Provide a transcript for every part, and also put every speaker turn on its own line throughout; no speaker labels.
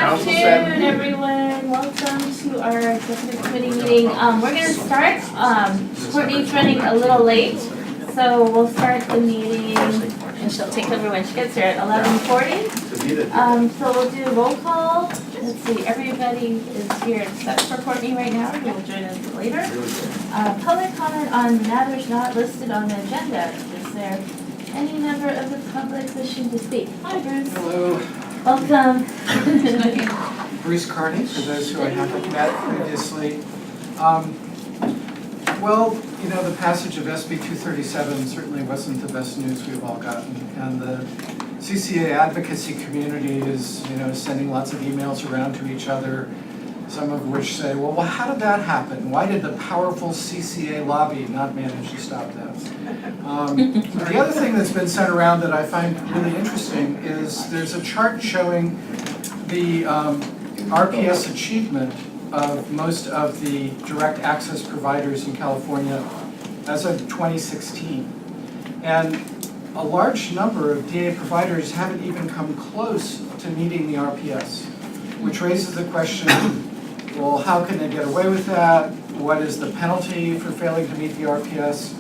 afternoon, everyone. Welcome to our executive committee meeting. We're going to start. Courtney's running a little late, so we'll start the meeting, and she'll take over when she gets here at 11:40. So we'll do roll call. Let's see, everybody is here except for Courtney right now, who will join us later. Public comment on matters not listed on the agenda. Is there any member of the public wishing to speak? Hi, Bruce.
Hello.
Welcome.
Bruce Carney, for those who I haven't met previously. Well, you know, the passage of SB 237 certainly wasn't the best news we've all gotten. And the CCA advocacy community is, you know, sending lots of emails around to each other, some of which say, well, how did that happen? Why did the powerful CCA lobby not manage to stop that? The other thing that's been sent around that I find really interesting is there's a chart showing the RPS achievement of most of the direct access providers in California as of 2016. And a large number of DA providers haven't even come close to meeting the RPS, which raises the question, well, how can they get away with that? What is the penalty for failing to meet the RPS?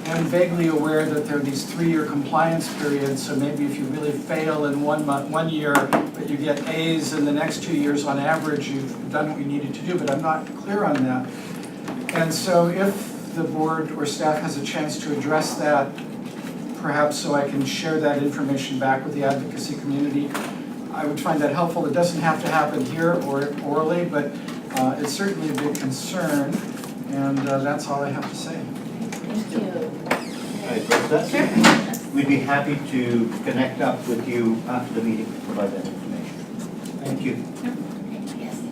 I'm vaguely aware that there are these 3-year compliance periods, so maybe if you really fail in 1 year, but you get A's in the next 2 years on average, you've done what you needed to do, but I'm not clear on that. And so if the board or staff has a chance to address that, perhaps so I can share that information back with the advocacy community, I would find that helpful. It doesn't have to happen here or orally, but it's certainly a big concern, and that's all I have to say.
Thank you.
Sure. We'd be happy to connect up with you after the meeting to provide that information. Thank you.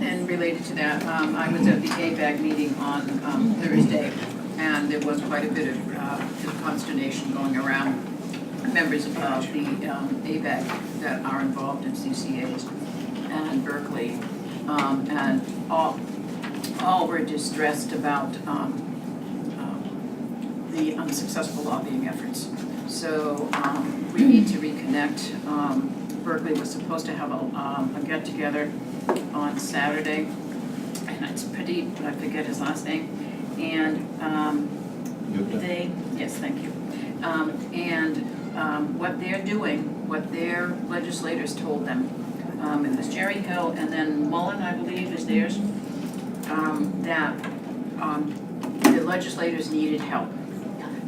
And related to that, I was at the ABAG meeting on Thursday, and there was quite a bit of consternation going around members of the ABAG that are involved in CCAs and Berkeley, and all were distressed about the unsuccessful lobbying efforts. So we need to reconnect. Berkeley was supposed to have a get-together on Saturday, and it's pretty, I forget his last name, and yes, thank you. What they're doing, what their legislators told them, it was Jerry Hill and then Mullen, I believe, is theirs, that the legislators needed help.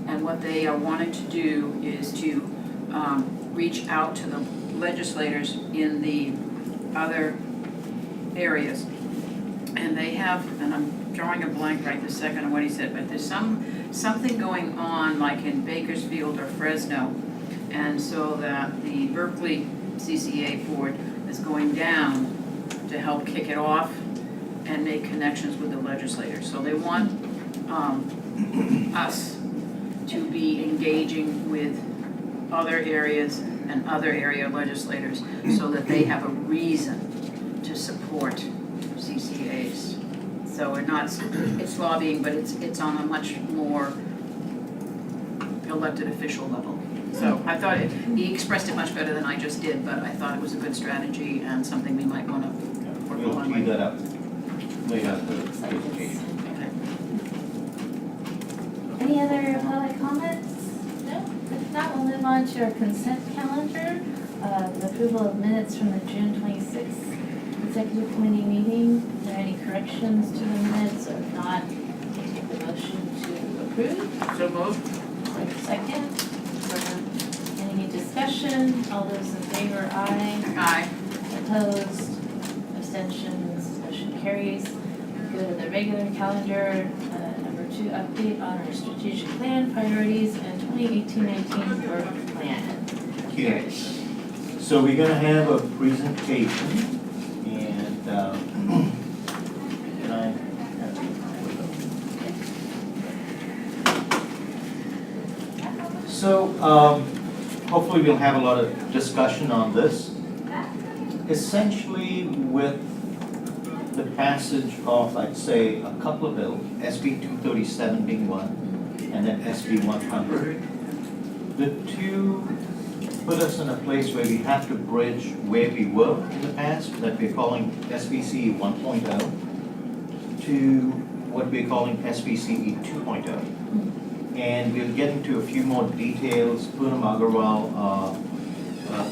And what they are wanting to do is to reach out to the legislators in the other areas. And they have, and I'm drawing a blank right this second on what he said, but there's something going on like in Bakersfield or Fresno. And so that the Berkeley CCA board is going down to help kick it off and make connections with the legislators. So they want us to be engaging with other areas and other area legislators so that they have a reason to support CCAs. So we're not, it's lobbying, but it's on a much more elected official level. So I thought he expressed it much better than I just did, but I thought it was a good strategy and something we might want to work
We'll
on.
tee that up later in the presentation.
Any other public comments? No? If not, we'll move on to our consent calendar. The approval of minutes from the June 26th executive committee meeting. Are there any corrections to the minutes? Or if not, we'll take the motion to approve.
So moved.
Second. Any discussion? All those in favor, aye.
Aye.
Opposed? Abstentions? Motion carries. Go to the regular calendar. Number 2, update on our strategic plan, priorities, and 2018-19 work plan.
Here. So we're going to have a presentation, and can I have it? So hopefully we'll have a lot of discussion on this. Essentially, with the passage of, I'd say, a couple of bills, SB 237 being one, and then SB 100. The two put us in a place where we have to bridge where we were in the past, that we're calling SVCE 1.0, to what we're calling SVCE 2.0. And we'll get into a few more details. Poonam Agarwal,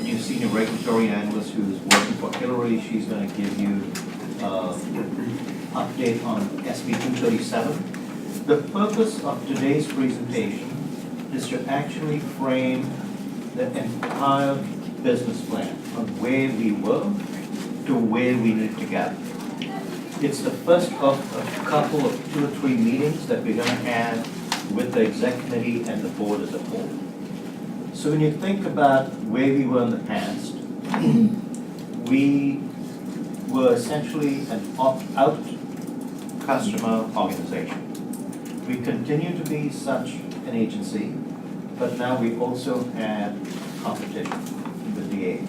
new senior regulatory analyst who's working for Hillary, she's going to give you update on SB 237. The purpose of today's presentation is to actually frame the entire business plan from where we were to where we need to go. It's the first of a couple of 2 or 3 meetings that we're going to have with the exec committee and the board as a whole. So when you think about where we were in the past, we were essentially an opt-out customer organization. We continue to be such an agency, but now we also have competition with DA.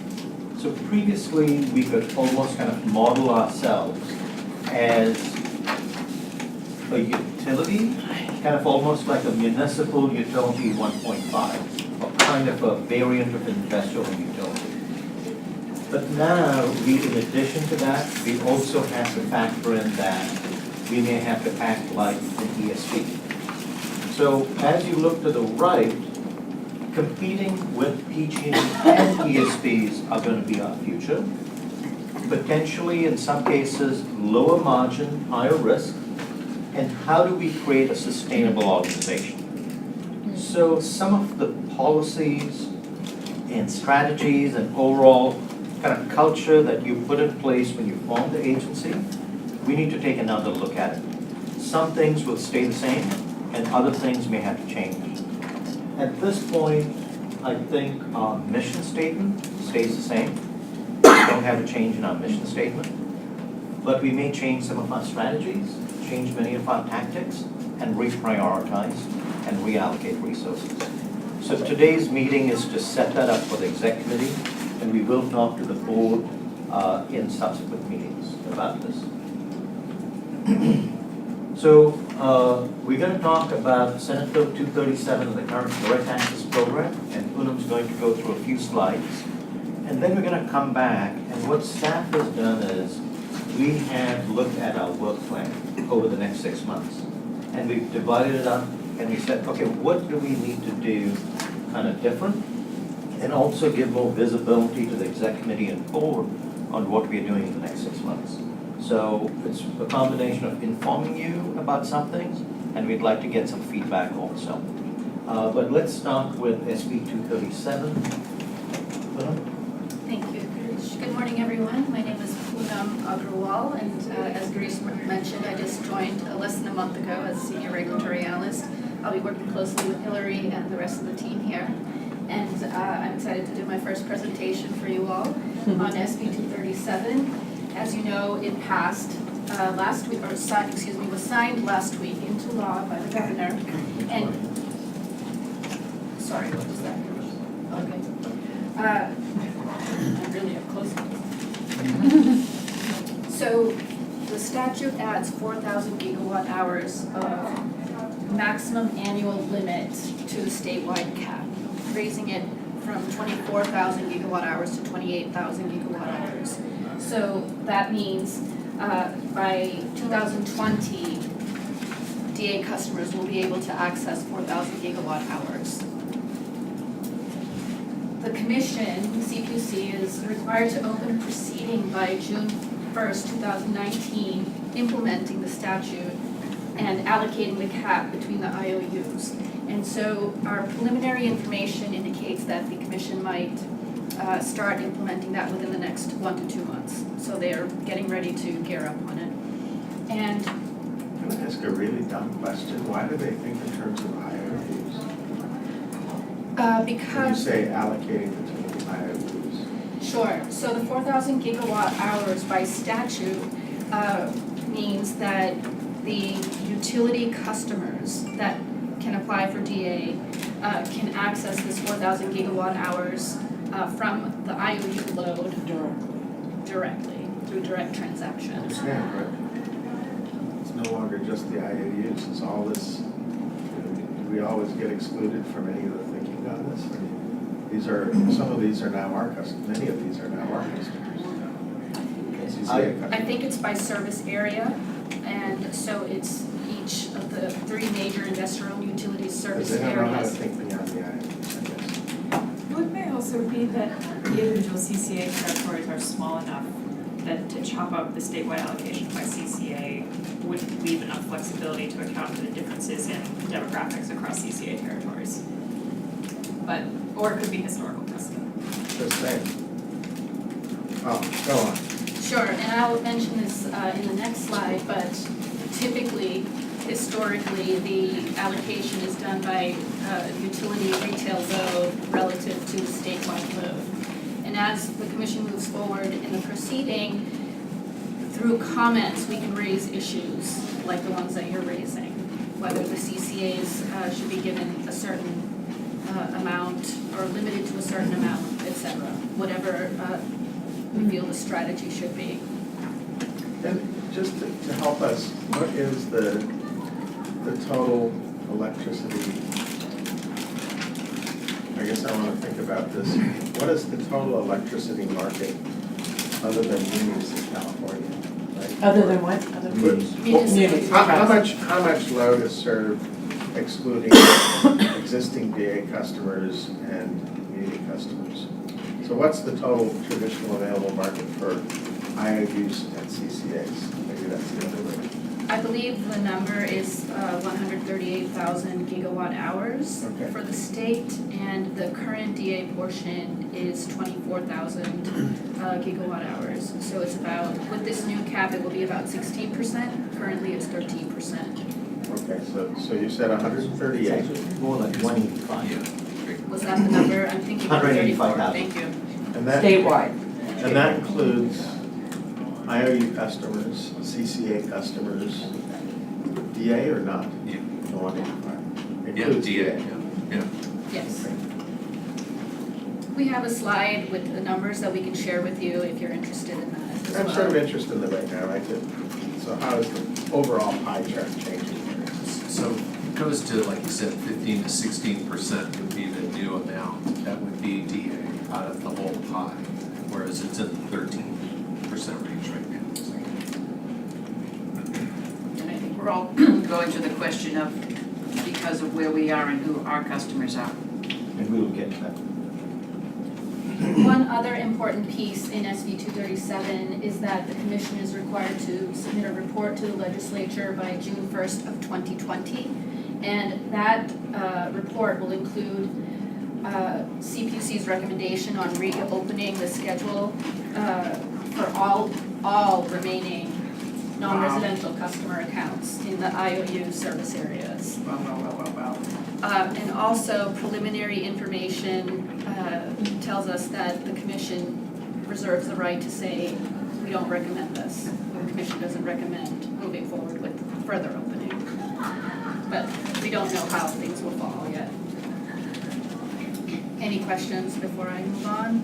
So previously, we could almost kind of model ourselves as a utility, kind of almost like a municipal utility 1.5, or kind of a variant of an industrial utility. But now, in addition to that, we also have to factor in that we may have to act like an ESP. So as you look to the right, competing with PG&E and ESPs are going to be our future. Potentially, in some cases, lower margin, higher risk. And how do we create a sustainable organization? So some of the policies and strategies and overall kind of culture that you put in place when you form the agency, we need to take another look at it. Some things will stay the same, and other things may have to change. At this point, I think our mission statement stays the same. We don't have a change in our mission statement, but we may change some of our strategies, change many of our tactics, and reprioritize and reallocate resources. So today's meeting is to set that up for the exec committee, and we will talk to the board in subsequent meetings about this. So we're going to talk about Senate Bill 237 and the current direct access program, and Poonam's going to go through a few slides. And then we're going to come back, and what staff has done is we have looked at our work plan over the next 6 months. And we've divided it up, and we said, okay, what do we need to do kind of different? And also give more visibility to the exec committee and board on what we're doing in the next 6 months. So it's a combination of informing you about some things, and we'd like to get some feedback also. But let's start with SB 237.
Thank you, Girish. Good morning, everyone. My name is Poonam Agrawal, and as Girish mentioned, I just joined less than a month ago as Senior Regulatory Analyst. I'll be working closely with Hillary and the rest of the team here. And I'm excited to do my first presentation for you all on SB 237. As you know, it passed last week, or was signed last week into law by the governor. And sorry, what was that? Okay. I'm really up close. So the statute adds 4,000 gigawatt hours of maximum annual limit to the statewide cap, raising it from 24,000 gigawatt hours to 28,000 gigawatt hours. So that means by 2020, DA customers will be able to access 4,000 gigawatt hours. The commission, the CPUC, is required to open proceeding by June 1st, 2019, implementing the statute and allocating the cap between the IOUs. And so our preliminary information indicates that the commission might start implementing that within the next 1 to 2 months. So they're getting ready to gear up on it. And
Can I ask a really dumb question? Why do they think in terms of IOUs? When you
because
say allocating between IOUs.
Sure. So the 4,000 gigawatt hours by statute means that the utility customers that can apply for DA can access this 4,000 gigawatt hours from the IOU load directly through direct
I
transaction.
understand, but it's no longer just the IOUs. It's all this, do we always get excluded from any of the thinking on this? I mean, Some of these are now our customers, many of these are now our customers. CCA customers.
I think it's by service area, and so it's each of the 3 major investor-owned utilities service
Because they don't know how to
areas.
think beyond the IOUs, I guess.
Well, it may also be that the individual CCA territories are small enough that to chop up the statewide allocation by CCA would leave enough flexibility to account for the differences in demographics across CCA territories. But, or it could be historical precedent.
Just saying. Oh, go on.
Sure, and I'll mention this in the next slide, but typically, historically, the allocation is done by utility retail load relative to statewide load. And as the commission moves forward in the proceeding, through comments, we can raise issues like the ones that you're raising, whether the CCAs should be given a certain amount or limited to a certain amount, et cetera, whatever we feel the strategy should be.
And just to help us, what is the total electricity? I guess I want to think about this. What is the total electricity market other than munis in California? Right?
Other than what? Other than munis.
How much load is served excluding existing DA customers and muni customers? So what's the total traditional available market for IOUs and CCAs? Maybe that's the other way.
I believe the number is 138,000 gigawatt hours
Okay.
for the state, and the current DA portion is 24,000 gigawatt hours. So it's about, with this new cap, it will be about 16%. Currently, it's 13%.
Okay, so you said 138,
More like 185.
Was that the number? I'm thinking 134.
185,000.
Thank you.
Statewide.
and that includes IOU customers, CCA customers, DA or not?
Yeah.
The 185.
Yeah,
Includes
DA, yeah.
Yes. We have a slide with the numbers that we can share with you if you're interested in that as
I'm
well.
sort of interested in the right now, right? So how is the overall pie chart changing here?
So it goes to, like you said, 15 to 16% would be the new amount. That would be DA out of the whole pie, whereas it's in the 13% range right now. So
And I think we're all going to the question of, because of where we are and who our customers are.
And we will get to that.
One other important piece in SB 237 is that the commission is required to submit a report to the legislature by June 1st of 2020. And that report will include CPUC's recommendation on reopening the schedule for all remaining non-residential customer accounts in the IOU service areas.
Wow.
And also preliminary information tells us that the commission reserves the right to say, we don't recommend this. The commission doesn't recommend moving forward with further opening. But we don't know how things will fall yet. Any questions before I move on?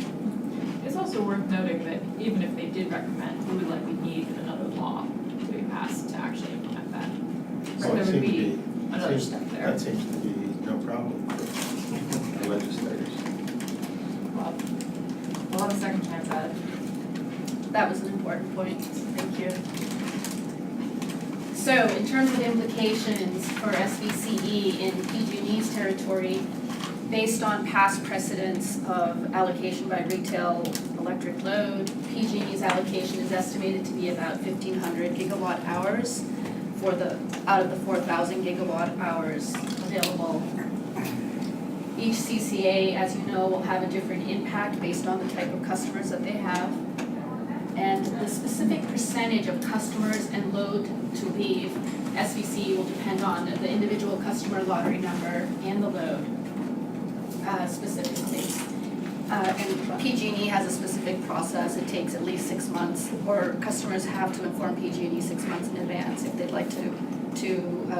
It's also worth noting that even if they did recommend, we would likely need another law to be passed to actually implement that. So
Oh, it
there would
seemed to
be another
seems-
step there.
That seems to be no problem for the legislators.
Well, we'll have a second chance at it.
That was an important point. Thank you. So in terms of implications for SVCE in PG&E's territory, based on past precedents of allocation by retail electric load, PG&E's allocation is estimated to be about 1,500 gigawatt hours out of the 4,000 gigawatt hours available. Each CCA, as you know, will have a different impact based on the type of customers that they have. And the specific percentage of customers and load to leave SVCE will depend on the individual customer lottery number and the load specifically. And PG&E has a specific process. It takes at least 6 months, or customers have to inform PG&E 6 months in advance if they'd like to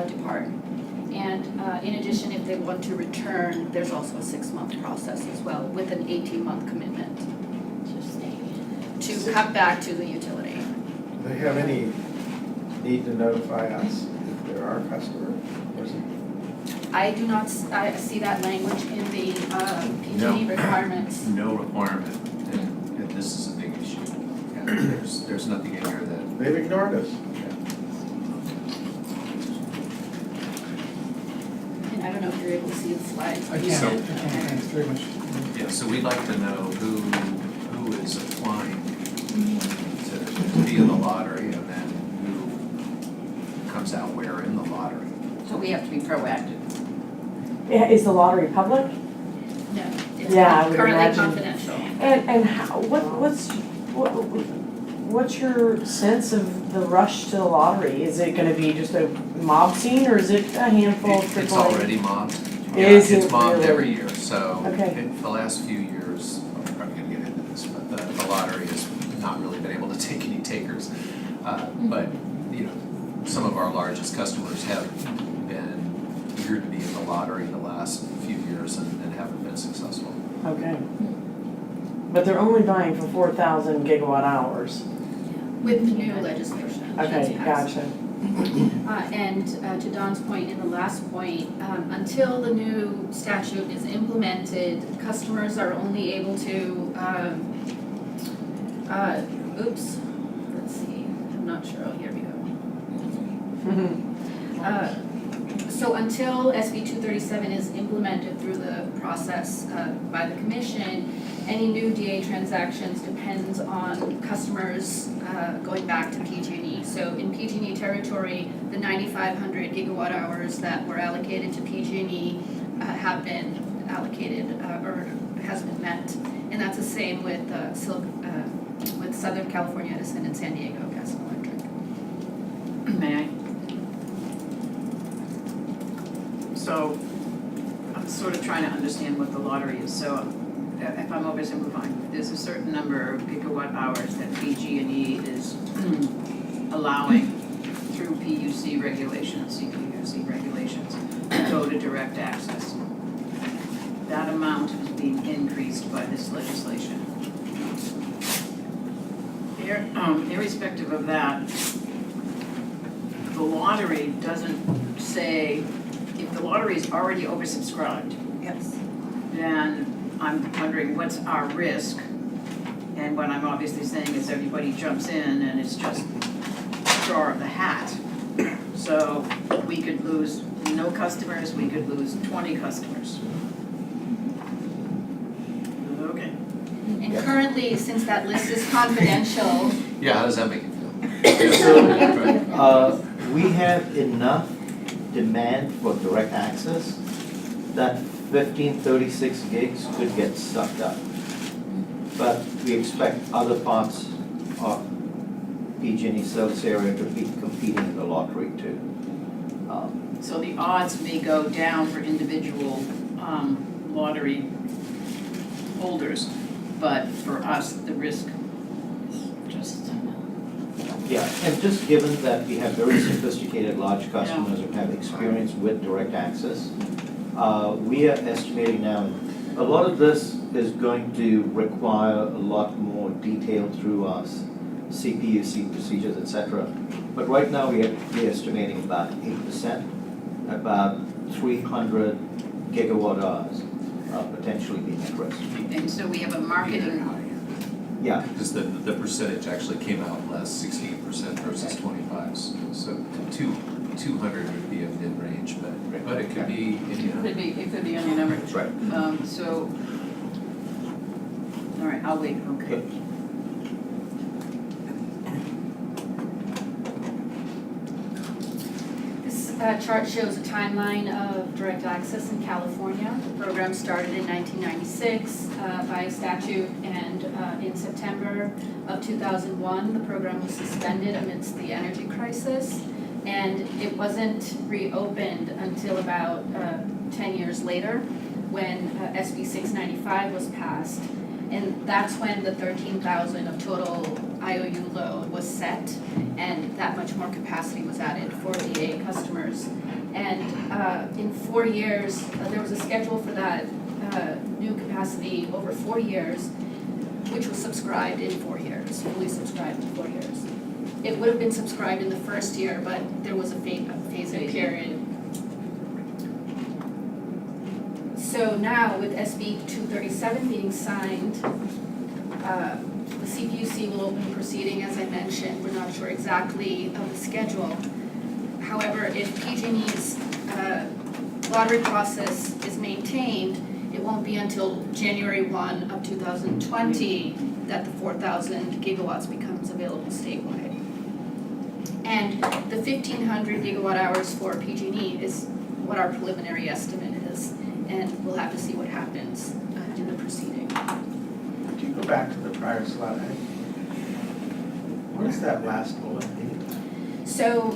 depart. And in addition, if they want to return, there's also a 6-month process as well, with an 18-month commitment to come back to the utility.
Do they have any need to notify us if they're our customer? Or is it
I do not see that language in the PG&E
No.
requirements.
No requirement, and this is a big issue. Yeah, there's nothing in here that,
They've ignored us.
And I don't know if you're able to see the slides.
I
So-
can't, thanks very much.
yeah, so we'd like to know who is applying to be in the lottery, and then who comes out where in the lottery.
So we have to be proactive.
Yeah, is the lottery public?
No, it's
Yeah, I would
currently
imagine.
confidential.
And how, what's your sense of the rush to the lottery? Is it gonna be just a mob scene, or is it a handful of
It's
AAA?
already mobbed.
Is
It's
it
mobbed
really?
every year, so
Okay.
in the last few years, I'm probably gonna get into this, but the lottery has not really been able to take any takers. But, you know, some of our largest customers have been eager to be in the lottery the last few years and haven't been successful.
Okay. But they're only buying for 4,000 gigawatt hours.
With the new legislation. that's
Okay,
passed.
gotcha.
And to Don's point, in the last point, until the new statute is implemented, customers are only able to, let's see, I'm not sure, oh, here we go. So until SB 237 is implemented through the process by the commission, any new DA transactions depends on customers going back to PG&E. So in PG&E territory, the 9,500 gigawatt hours that were allocated to PG&E have been allocated or has been met. And that's the same with with Southern California Edison and San Diego Gas and Electric.
May I? So, I'm sort of trying to understand what the lottery is, so if I'm oversimplifying, there's a certain number of gigawatt hours that PG&E is allowing through PUC regulations, CPUC regulations, to go to direct access. That amount is being increased by this legislation. Irrespective of that, the lottery doesn't say, if the lottery is already oversubscribed,
Yes.
then I'm wondering what's our risk? And what I'm obviously saying is everybody jumps in and it's just draw of the hat. So we could lose no customers, we could lose 20 customers. Okay.
And currently, since that list is confidential,
Yeah, how does that make you feel?
We have enough demand for direct access that 1536 gigs could get sucked up. But we expect other parts of PG&E service area to be competing in the lottery too.
So the odds may go down for individual lottery holders, but for us, the risk is just.
Yeah, and just given that we have very sophisticated large customers who have experience with direct access, we are estimating now, a lot of this is going to require a lot more detail through us, CPUC procedures, etc. But right now we're estimating about 8%, about 300 gigawatt hours potentially being at risk.
And so we have a marketing,
Yeah,
Because the percentage actually came out less, 16% versus 25, so 200 would be a mid-range, but it could be, you know.
it could be any number.
that's right.
So, all right, I'll wait, okay.
Okay.
this chart shows a timeline of direct access in California. The program started in 1996 by statute, and in September of 2001, the program was suspended amidst the energy crisis, and it wasn't reopened until about 10 years later when SB 695 was passed. And that's when the 13,000 of total IOU load was set, and that much more capacity was added for DA customers. And in 4 years, there was a schedule for that new capacity over 4 years, which was subscribed in 4 years, fully subscribed in 4 years. It would have been subscribed in the first year, but there was a phase-in period. So now with SB 237 being signed, the CPUC will open a proceeding, as I mentioned. We're not sure exactly of the schedule. However, if PG&E's lottery process is maintained, it won't be until January 1 of 2020 that the 4,000 gigawatts becomes available statewide. And the 1,500 gigawatt hours for PG&E is what our preliminary estimate is, and we'll have to see what happens in the proceeding.
Could you go back to the prior slide? What does that last bullet mean?
So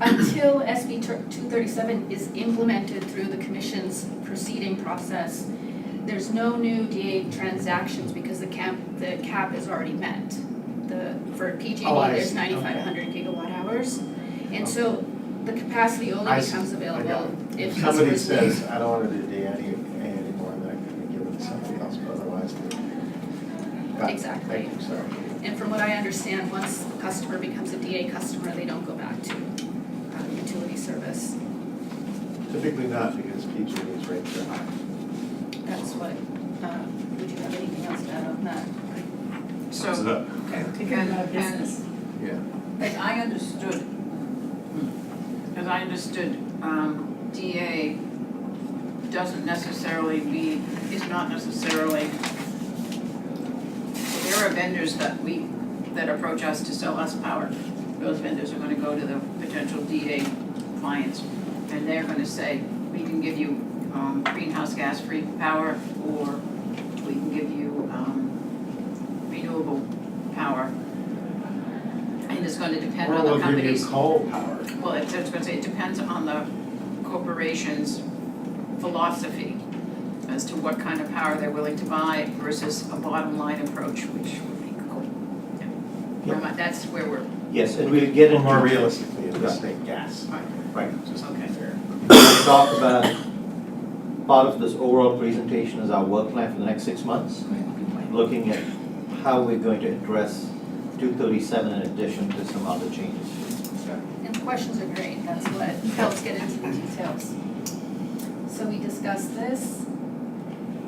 until SB 237 is implemented through the commission's proceeding process, there's no new DA transactions because the cap is already met. For PG&E,
Oh, I
there's
see.
9,500 gigawatt hours. And so the capacity only
I see.
becomes
I got
available
it.
if
Somebody
customers
says,
leave.
I don't want to do DA anymore, then I can give it to somebody else, but otherwise. Got it.
Exactly.
Thank you, sorry.
And from what I understand, once a customer becomes a DA customer, they don't go back to utility service.
Typically not, because PG&E's rates are high.
That's what, would you have anything else to add on that?
So,
Okay, take it out of business.
Yeah.
as I understood, DA doesn't necessarily is not necessarily, so there are vendors that approach us to sell us power. Those vendors are gonna go to the potential DA clients, and they're gonna say, we can give you greenhouse gas-free power, or we can give you renewable power. And it's gonna depend on the
Or we'll give you
company's,
coal power.
well, it's gonna say, it depends on the corporation's philosophy as to what kind of power they're willing to buy versus a bottom line approach, which would be coal. Yeah. That's where we're,
Yes, and we'll get
Or
into.
more realistically, in this state, gas.
Right.
Just to be
Okay.
fair.
We'll talk about, part of this overall presentation is our work plan for the next 6 months, looking at how we're going to address 237 in addition to some other changes.
And the questions are great, that's what helps get into the details. So we discussed this.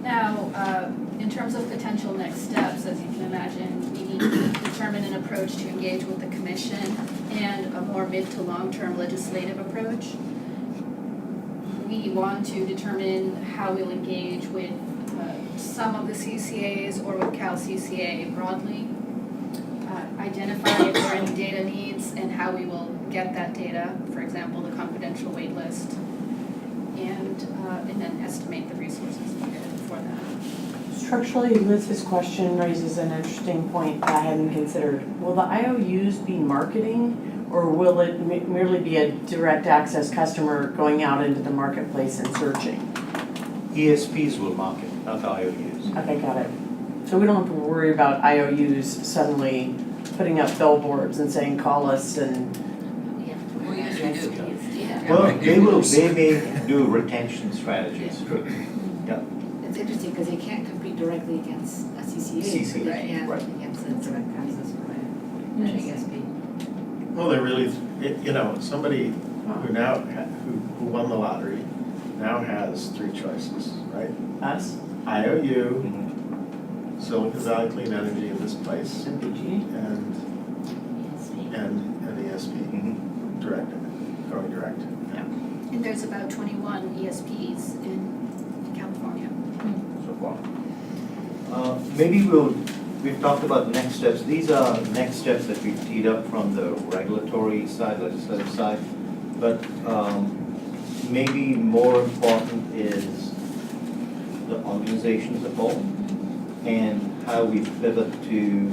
Now, in terms of potential next steps, as you can imagine, we need to determine an approach to engage with the commission and a more mid to long-term legislative approach. We want to determine how we'll engage with some of the CCAs or with Cal CCA broadly. Identify if there are any data needs and how we will get that data, for example, the confidential wait list, and then estimate the resources needed for that.
Structurally, Liz's question raises an interesting point that I hadn't considered. Will the IOUs be marketing, or will it merely be a direct access customer going out into the marketplace and searching?
ESPs will market, not IOUs.
Okay, got it. So we don't have to worry about IOUs suddenly putting up billboards and saying, call us and,
well, yes, we do.
Yeah.
Well, they may do retention strategies. Yeah.
It's interesting because they can't compete directly against a CCA.
CCA,
but they can
right.
against a direct access provider, an ASP.
Well, they're really, somebody who now, who won the lottery now has 3 choices, right?
us,
IOU,
Mhm.
Silicon Valley Clean Energy in this place,
MPG.
and ESP,
Mhm.
direct, going direct.
And there's about 21 ESPs in California.
So far. We've talked about next steps. These are next steps that we've teed up from the regulatory side, legislative side. But maybe more important is the organization as a whole and how we pivot to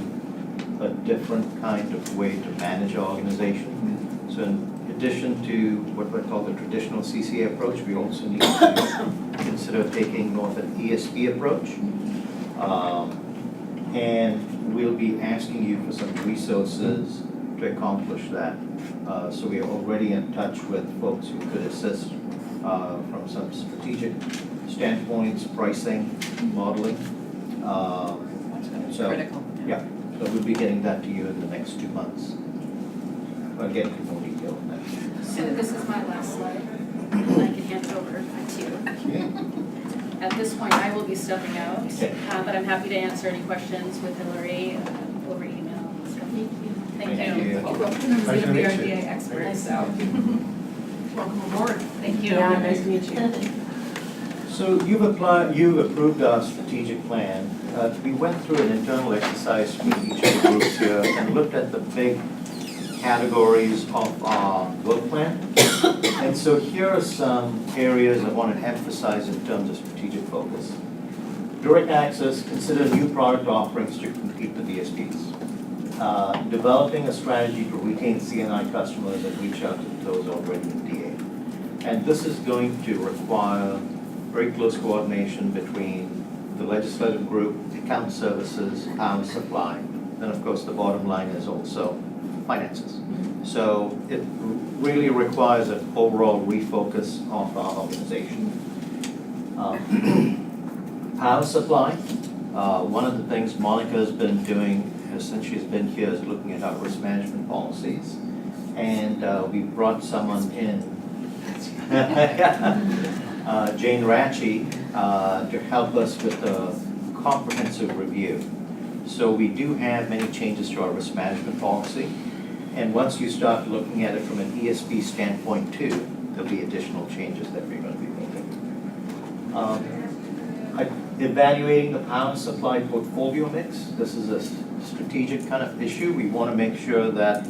a different kind of way to manage our organization. So in addition to what we call the traditional CCA approach, we also need to consider taking more of an ESP approach. And we'll be asking you for some resources to accomplish that. So we are already in touch with folks who could assist from some strategic standpoints, pricing, modeling.
That's gonna be
So,
critical.
Yeah, so we'll be getting that to you in the next 2 months. I'll get into more detail on that.
So this is my last slide, and I can hand it over to you. At this point, I will be stepping out,
Okay.
but I'm happy to answer any questions with Hillary over email and stuff. Thank you.
Who's
Nice to
gonna be our
meet you.
DA expert, so. Welcome aboard.
Thank you.
Yeah, nice to meet you.
So you've approved our strategic plan. We went through an internal exercise with each of the groups here and looked at the big categories of our work plan. And so here are some areas I want to emphasize in terms of strategic focus. Direct access, consider new product offerings to compete with DSPs. Developing a strategy to retain CNI customers and reach out to those already in DA. And this is going to require very close coordination between the legislative group, account services, power supply, and of course the bottom line is also finances. So it really requires an overall refocus of our organization. Power supply, one of the things Monica's been doing since she's been here is looking at our risk management policies. And we brought someone in, Jane Ratchie, to help us with a comprehensive review. So we do have many changes to our risk management policy. And once you start looking at it from an ESP standpoint too, there'll be additional changes that we're going to be making. Evaluating the power supply portfolio mix. This is a strategic kind of issue. We want to make sure that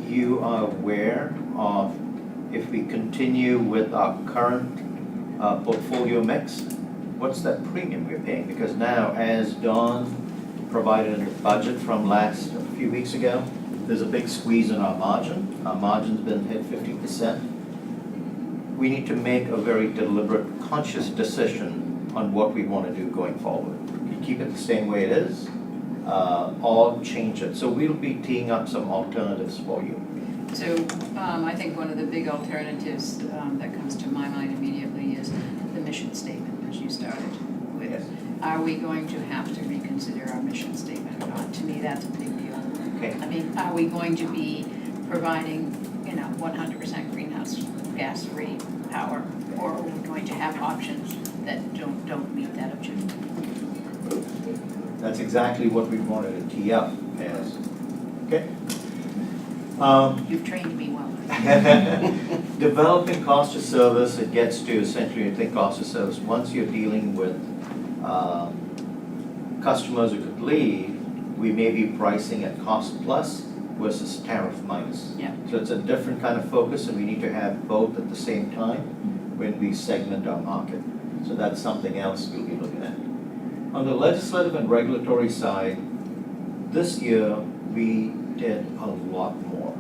you are aware of if we continue with our current portfolio mix, what's that premium we're paying? Because now, as Dawn provided in the budget from a few weeks ago, there's a big squeeze in our margin. Our margin's been hit 50%. We need to make a very deliberate, conscious decision on what we want to do going forward. We keep it the same way it is, or change it. So we'll be teeing up some alternatives for you.
So I think one of the big alternatives that comes to my mind immediately is the mission statement, as you started with.
Yes.
Are we going to have to reconsider our mission statement or not? To me, that's a big deal.
Okay.
I mean, are we going to be providing, 100% greenhouse gas-free power, or are we going to have options that don't meet that objective?
That's exactly what we wanted to tee up as. Okay.
You've trained me well.
Developing cost of service, it gets to essentially, you think cost of service, once you're dealing with customers who could leave, we may be pricing at cost plus versus tariff minus.
Yeah.
So it's a different kind of focus, and we need to have both at the same time when we segment our market. So that's something else we'll be looking at. On the legislative and regulatory side, this year we did a lot more.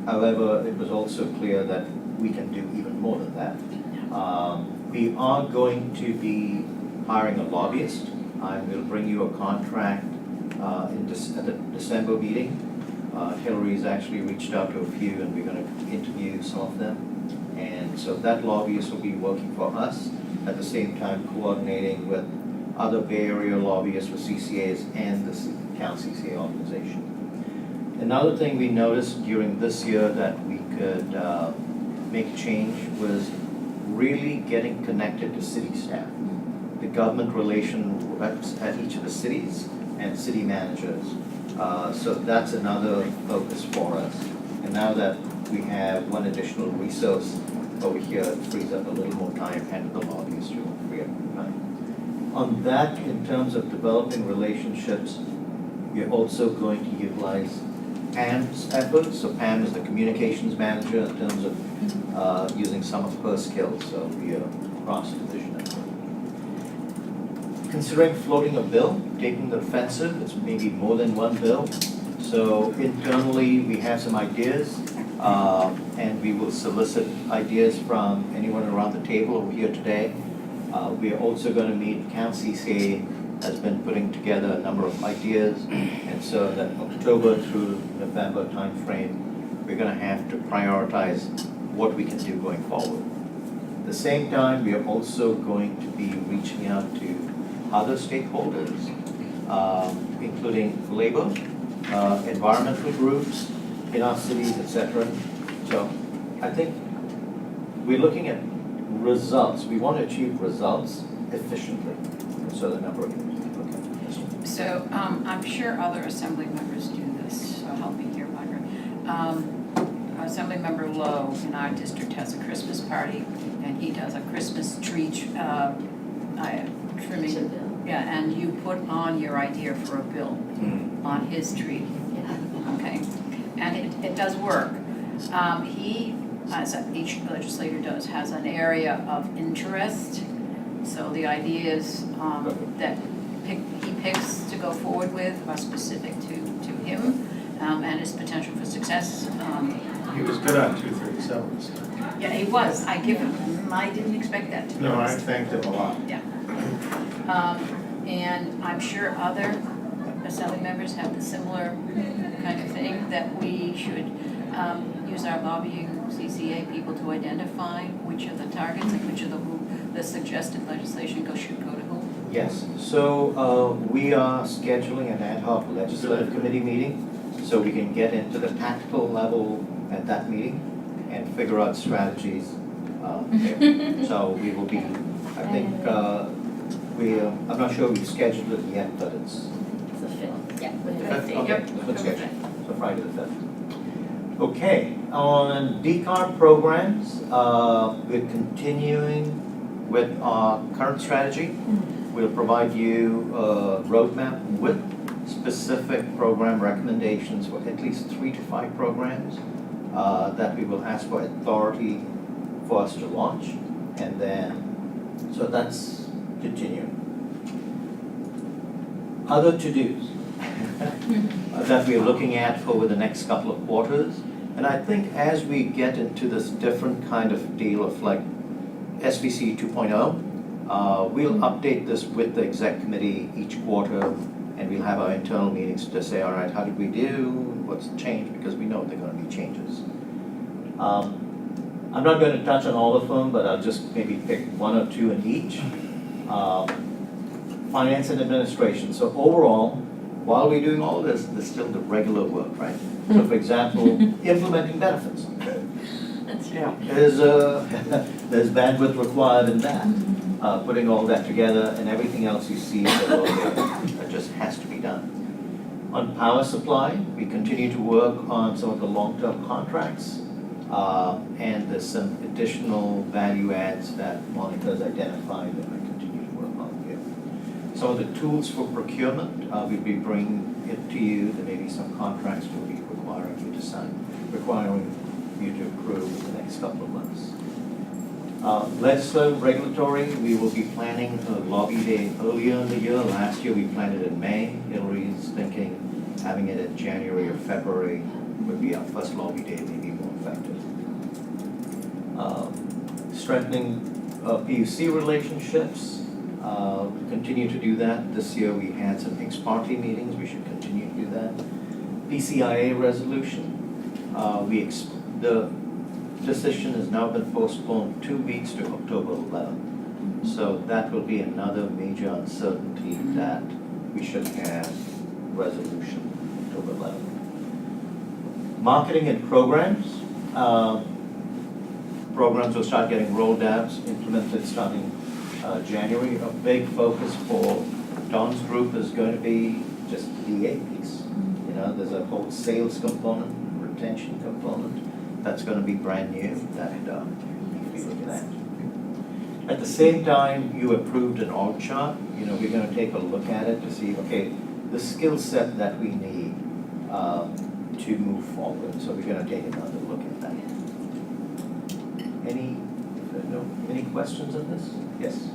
However, it was also clear that we can do even more than that. We are going to be hiring a lobbyist. I will bring you a contract at the December meeting. Hillary's actually reached out to a few, and we're going to interview some of them. And so that lobbyist will be working for us, at the same time coordinating with other Bay Area lobbyists for CCAs and the Cal CCA organization. Another thing we noticed during this year that we could make a change was really getting connected to city staff, the government relation reps at each of the cities and city managers. So that's another focus for us. And now that we have one additional resource over here, it frees up a little more time, and the lobbyist will free up time. On that, in terms of developing relationships, we're also going to utilize Pam's efforts. So Pam is the communications manager in terms of using some of her skills, so it'll be a cross-division effort. Considering floating a bill, taking the offensive, it's maybe more than one bill. So internally, we have some ideas, and we will solicit ideas from anyone around the table over here today. We are also going to meet, Cal CCA has been putting together a number of ideas, and so that October through November timeframe, we're going to have to prioritize what we can do going forward. At the same time, we are also going to be reaching out to other stakeholders, including labor, environmental groups in our cities, etc. So I think we're looking at results. We want to achieve results efficiently. So the number of years, okay.
So, I'm sure other assembly members do this, so help me here, Margaret. Assembly member Lowe in our district has a Christmas party, and he does a Christmas tree, trimming. Yeah, and you put on your idea for a bill on his tree,
Yeah.
okay? And it does work. He, as each legislator does, has an area of interest. So the idea is that he picks to go forward with are specific to him and his potential for success.
He was good on 237 this time.
Yeah, he was. I didn't expect that, to be
No, I
honest.
thanked him a lot.
And I'm sure other assembly members have the similar kind of thing, that we should use our lobbying CCA people to identify which are the targets and which are the suggested legislation should go to whom.
Yes, so we are scheduling an ad hoc legislative committee meeting, so we can get into the tactical level at that meeting and figure out strategies there. So we will be, I think, I'm not sure we've scheduled it yet, but it's
It's a fifth. Yeah.
the fifth, okay,
Yep.
good schedule, so Friday the 5th. Okay, on decarb programs, we're continuing with our current strategy. We'll provide you a roadmap with specific program recommendations for at least 3 to 5 programs that we will ask for authority for us to launch. And then, so that's continuing. Other to-dos that we're looking at over the next couple of quarters. And I think as we get into this different kind of deal of like SVCE 2.0, we'll update this with the exec committee each quarter, and we'll have our internal meetings to say, all right, how did we do? What's changed? Because we know there are going to be changes. I'm not going to touch on all of them, but I'll just maybe pick 1 or 2 in each. Finance and administration. So overall, while we're doing all of this, there's still the regular work, right? So for example, implementing benefits.
That's
Yeah.
There's bandwidth required in that. Putting all that together and everything else you see that just has to be done. On power supply, we continue to work on some of the long-term contracts, and there's some additional value adds that Monica's identified that I continue to work on here. Some of the tools for procurement, we'll be bringing it to you. There may be some contracts we'll be requiring you to sign, requiring you to approve in the next couple of months. Legislative regulatory, we will be planning a lobby day earlier in the year. Last year we planned it in May. Hillary's thinking having it in January or February would be our first lobby day, maybe more effective. Strengthening PUC relationships, continue to do that. This year we had some ex-parte meetings, we should continue to do that. PCIA resolution, the decision has now been postponed 2 weeks to October 11th. So that will be another major uncertainty that we should have resolution October 11th. Marketing and programs. Programs will start getting rolled out, implemented starting January. A big focus for Don's group is going to be just the DA piece. You know, there's a whole sales component, retention component. That's going to be brand new that we'll be looking at. At the same time, you approved an org chart. You know, we're going to take a look at it to see, okay, the skill set that we need to move forward. So we're going to take another look at that. Any questions on this? Yes.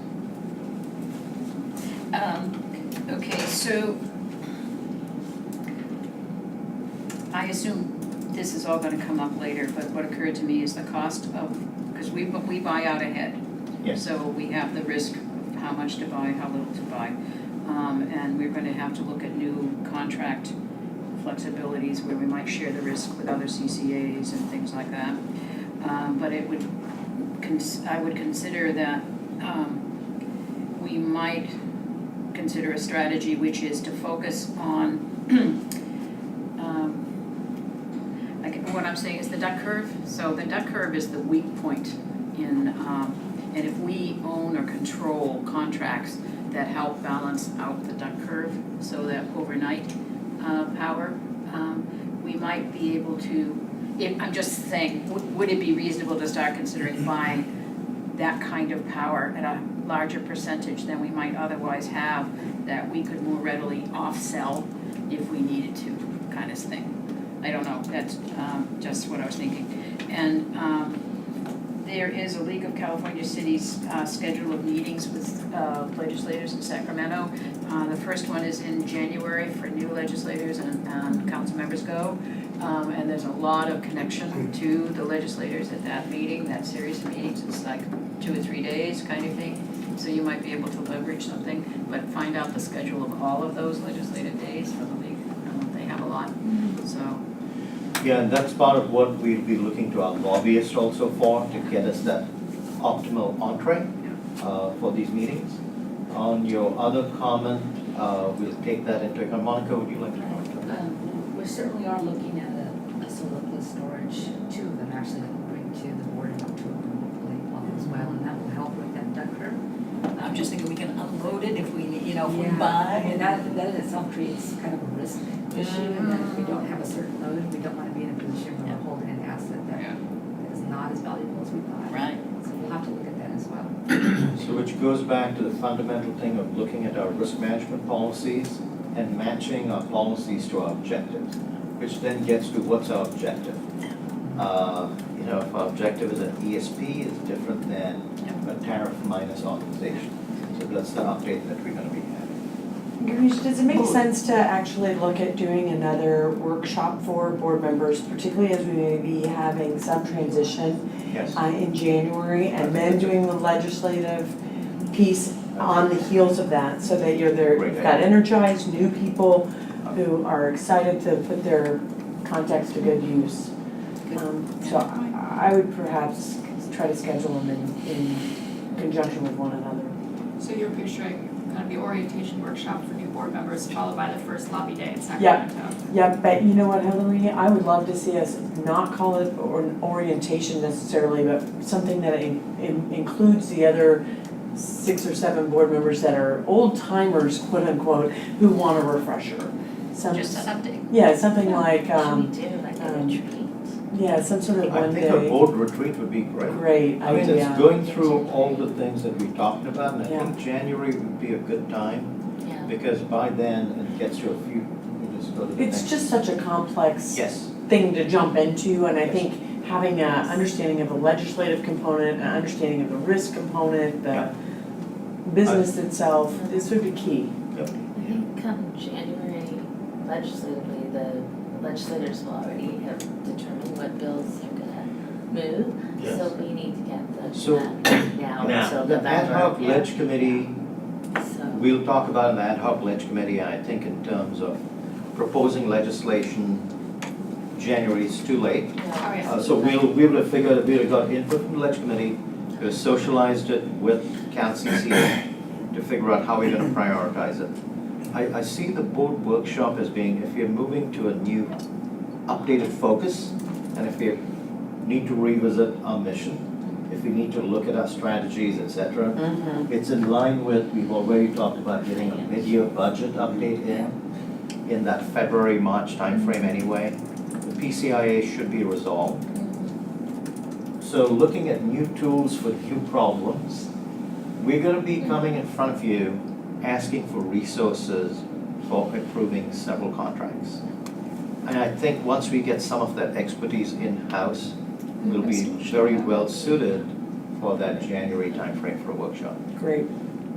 Okay, so I assume this is all gonna come up later, but what occurred to me is the cost of, because we buy out ahead.
Yes.
So we have the risk of how much to buy, how little to buy. And we're gonna have to look at new contract flexibilities where we might share the risk with other CCAs and things like that. But it would, I would consider that we might consider a strategy which is to focus on what I'm saying is the duck curve. So the duck curve is the weak point in And if we own or control contracts that help balance out the duck curve, so that overnight power, we might be able to, I'm just saying, would it be reasonable to start considering buying that kind of power at a larger percentage than we might otherwise have, that we could more readily off-sell if we needed to, kind of thing. I don't know, that's just what I was thinking. And there is a League of California Cities schedule of meetings with legislators in Sacramento. The first one is in January for new legislators and council members go. And there's a lot of connection to the legislators at that meeting, that series of meetings. It's like 2 or 3 days kind of thing. So you might be able to leverage something, but find out the schedule of all of those legislative days for the league. They have a lot, so.
Yeah, and that's part of what we'll be looking to our lobbyists also for, to get us that optimal entree for these meetings. On your other comment, we'll take that into account. Monica, would you like to comment on that?
We certainly are looking at a solar plus storage, 2 of them actually, that will bring to the board in October, hopefully, as well, and that will help with that duck curve.
I'm just thinking we can unload it if we, if we
Yeah,
buy.
I mean, that in itself creates kind of a risk issue, and then if we don't have a certain load, we don't want to be in a position where we're holding an asset that is not as valuable as we thought.
Right.
So we'll have to look at that as well.
So which goes back to the fundamental thing of looking at our risk management policies and matching our policies to our objectives, which then gets to what's our objective. If our objective is an ESP, it's different than a tariff minus authorization. So that's the update that we're gonna be having.
Girish, does it make sense to actually look at doing another workshop for board members, particularly as we may be having some transition
Yes.
in January, and then doing the legislative piece on the heels of that, so that
Great
you've got
idea.
energized new people who are excited to put their contacts to good use. So I would perhaps try to schedule them in conjunction with one another.
So you're picturing kind of the orientation workshop for new board members, followed by the first lobby day in Sacramento?
Yeah, but you know what, Hillary, I would love to see us not call it an orientation necessarily, but something that includes the other 6 or 7 board members that are old timers, quote unquote, who want a refresher.
Just something.
Yeah, something like,
Should we do like a retreat?
yeah, some sort of
I
one
think a
day.
board retreat would be great.
Great
I mean,
idea.
it's going through all the things that we talked about, and I
Yeah.
think January would be a good time,
Yeah.
because by then it gets you a few, you just go to the next.
It's just such a complex
Yes,
thing to jump into, and I
Yes.
think having an understanding of the legislative component, an understanding of the risk component, the
Yeah.
business itself, this would be key.
I think come January legislatively, the legislators will already have determined what bills are gonna move.
Yes.
So we need to get
So,
that now until
the ad
November.
hoc ledge committee,
So,
we'll talk about an ad hoc ledge committee, and I think in terms of proposing legislation, January is too late.
Oh, yeah.
So we would have figured, we would have got input from the ledge committee, we have socialized it with CalCCA to figure out how we're gonna prioritize it. I see the board workshop as being, if you're moving to a new updated focus, and if we need to revisit our mission, if we need to look at our strategies, et cetera, it's in line with, we've already talked about getting a mid-year budget update in that February, March timeframe anyway. The PCIA should be resolved. So looking at new tools for new problems, we're gonna be coming in front of you, asking for resources for improving several contracts. And I think once we get some of that expertise in-house, we'll be very well suited for that January timeframe for a workshop.
Great.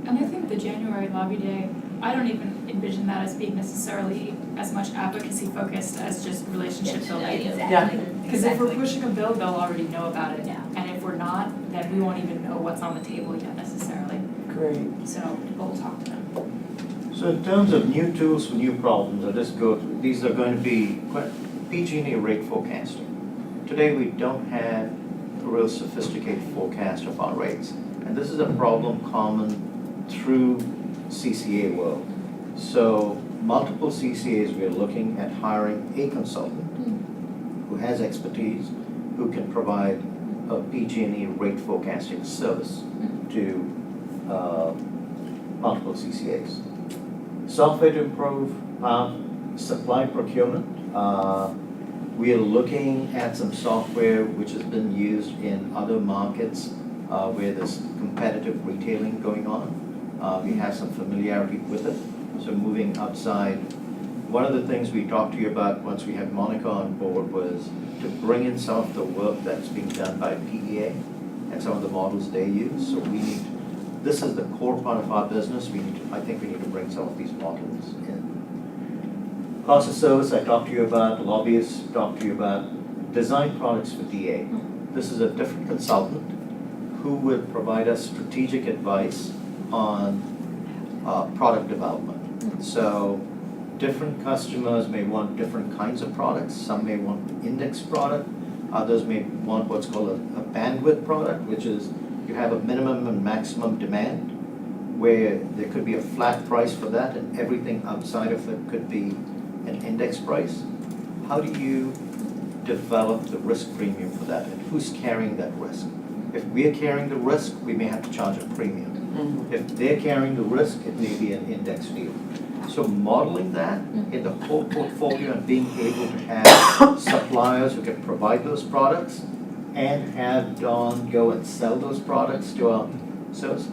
And I think the January lobby day, I don't even envision that as being necessarily as much advocacy focused as just relationship building.
exactly.
Because if we're pushing a bill, they'll already know about it.
Yeah.
And if we're not, then we won't even know what's on the table yet necessarily.
Great.
So we'll talk to them.
So in terms of new tools for new problems, I'll just go through, these are going to be PG&E rate forecasting. Today, we don't have a real sophisticated forecast of our rates. And this is a problem common through CCA world. So multiple CCAs, we're looking at hiring a consultant who has expertise, who can provide a a PG&E rate forecasting service to multiple CCAs. Software to improve supply procurement. We are looking at some software which has been used in other markets where there's competitive retailing going on. We have some familiarity with it, so moving outside. One of the things we talked to you about once we had Monica on board was to bring in some of the work that's being done by PEA and some of the models they use. So we need, this is the core part of our business. I think we need to bring some of these models in. Cost of service, I talked to you about. Lobbyists, talked to you about. Design products for DA. This is a different consultant who would provide us strategic advice on product development. So different customers may want different kinds of products. Some may want index product. Others may want what's called a bandwidth product, which is you have a minimum and maximum demand where there could be a flat price for that and everything outside of it could be an index price. How do you develop the risk premium for that and who's carrying that risk? If we're carrying the risk, we may have to charge a premium. If they're carrying the risk, it may be an index deal. So modeling that in the whole portfolio and being able to have suppliers who can provide those products and have Dawn go and sell those products to our service,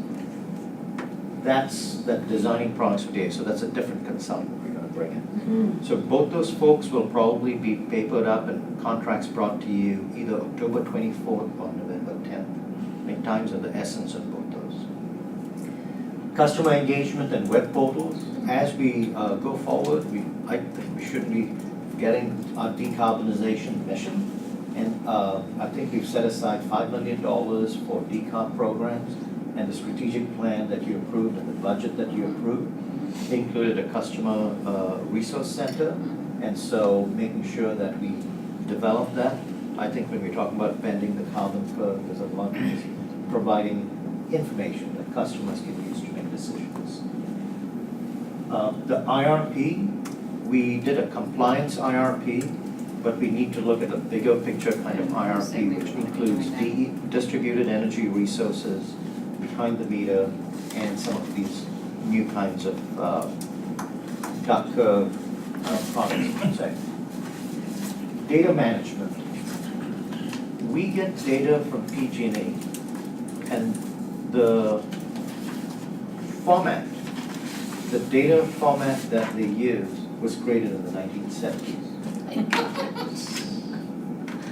that's that designing products for DA. So that's a different consultant we're going to bring in. So both those folks will probably be papered up and contracts brought to you either October 24th or November 10th. I think times are the essence of both those. Customer engagement and web portals. As we go forward, I think we should be getting our decarbonization mission. And I think we've set aside $5 million for decarb programs, and the strategic plan that you approved and the budget that you approved included a customer resource center. And so making sure that we develop that. I think when we're talking about bending the carbon curve, there's a lot of providing information that customers can use to make decisions. The IRP, we did a compliance IRP, but we need to look at a bigger picture kind of IRP, which includes distributed energy resources, behind the meter, and some of these new kinds of duck curve products, let's say. Data management. We get data from PG&E, and the format, the data format that they use was created in the 1970s.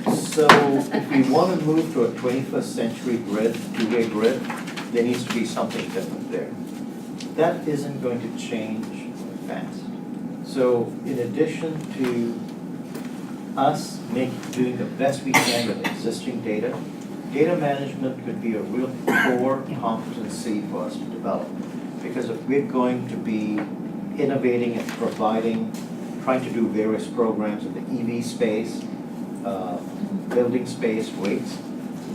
So if we want to move to a 21st century grid, two-way grid, there needs to be something different there. That isn't going to change fast. So in addition to us doing the best we can with existing data, data management could be a real core competency for us to develop. Because if we're going to be innovating and providing, trying to do various programs in the EV space, building space, rates,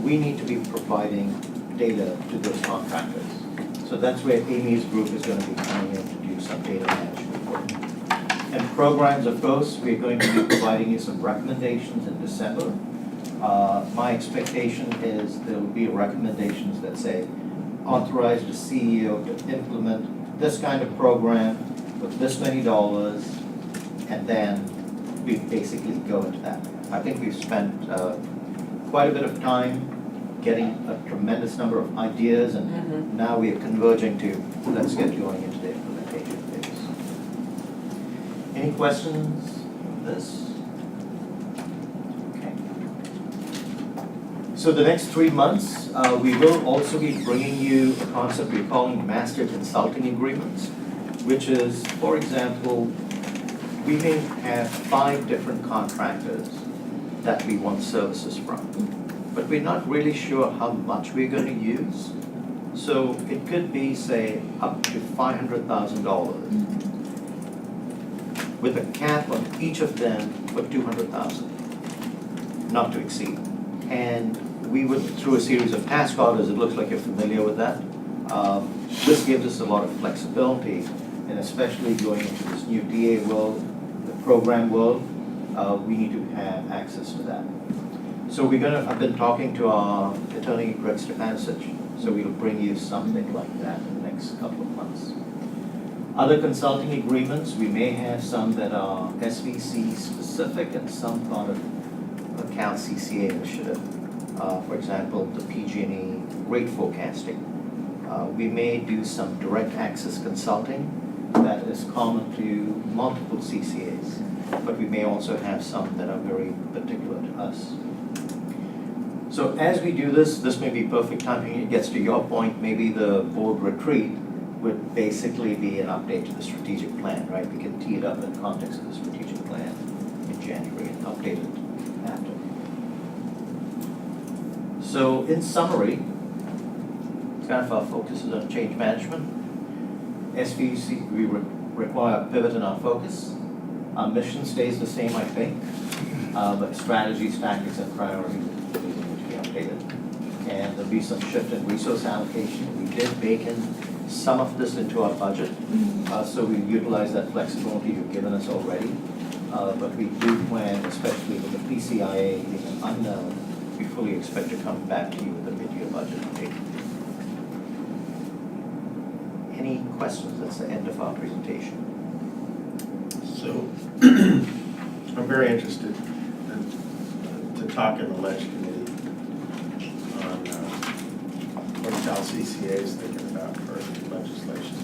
we need to be providing data to those contractors. So that's where Amy's group is going to be coming in to do some data management work. And programs, of course, we're going to be providing you some recommendations in December. My expectation is there will be recommendations that say, authorize the CEO to implement this kind of program with this many dollars, and then we basically go into that. I think we've spent quite a bit of time getting a tremendous number of ideas, and now we are converging to let's get going into the implementation phase. Any questions on this? Okay. So the next 3 months, we will also be bringing you a concept we're calling master consulting agreements, which is, for example, we may have 5 different contractors that we want services from, but we're not really sure how much we're going to use. So it could be, say, up to $500,000 with a cap on each of them for $200,000, not to exceed. And we would, through a series of task orders, it looks like you're familiar with that. This gives us a lot of flexibility, and especially going into this new DA world, the program world, we need to have access to that. So I've been talking to our attorney, Greg Stepanovich, so we'll bring you something like that in the next couple of months. Other consulting agreements, we may have some that are SVCE specific and some part of account CCA initiative. For example, the PG&E rate forecasting. We may do some direct access consulting that is common to multiple CCAs, but we may also have some that are very particular to us. So as we do this may be perfect timing. It gets to your point, maybe the board retreat would basically be an update to the strategic plan, right? We can tee it up in context of the strategic plan in January and update it after. So in summary, kind of our focus is on change management. SVC, we require a pivot in our focus. Our mission stays the same, I think, but strategies, tactics, and priorities will need to be updated. And there'll be some shift in resource allocation. We did bake in some of this into our budget, so we utilize that flexibility you've given us already. But we do plan, especially with the PCIA being an unknown, we fully expect to come back to you with a mid-year budget update. Any questions? That's the end of our presentation.
So, I'm very interested to talk in the Ledge Committee on what Cal CCA is thinking about for legislation.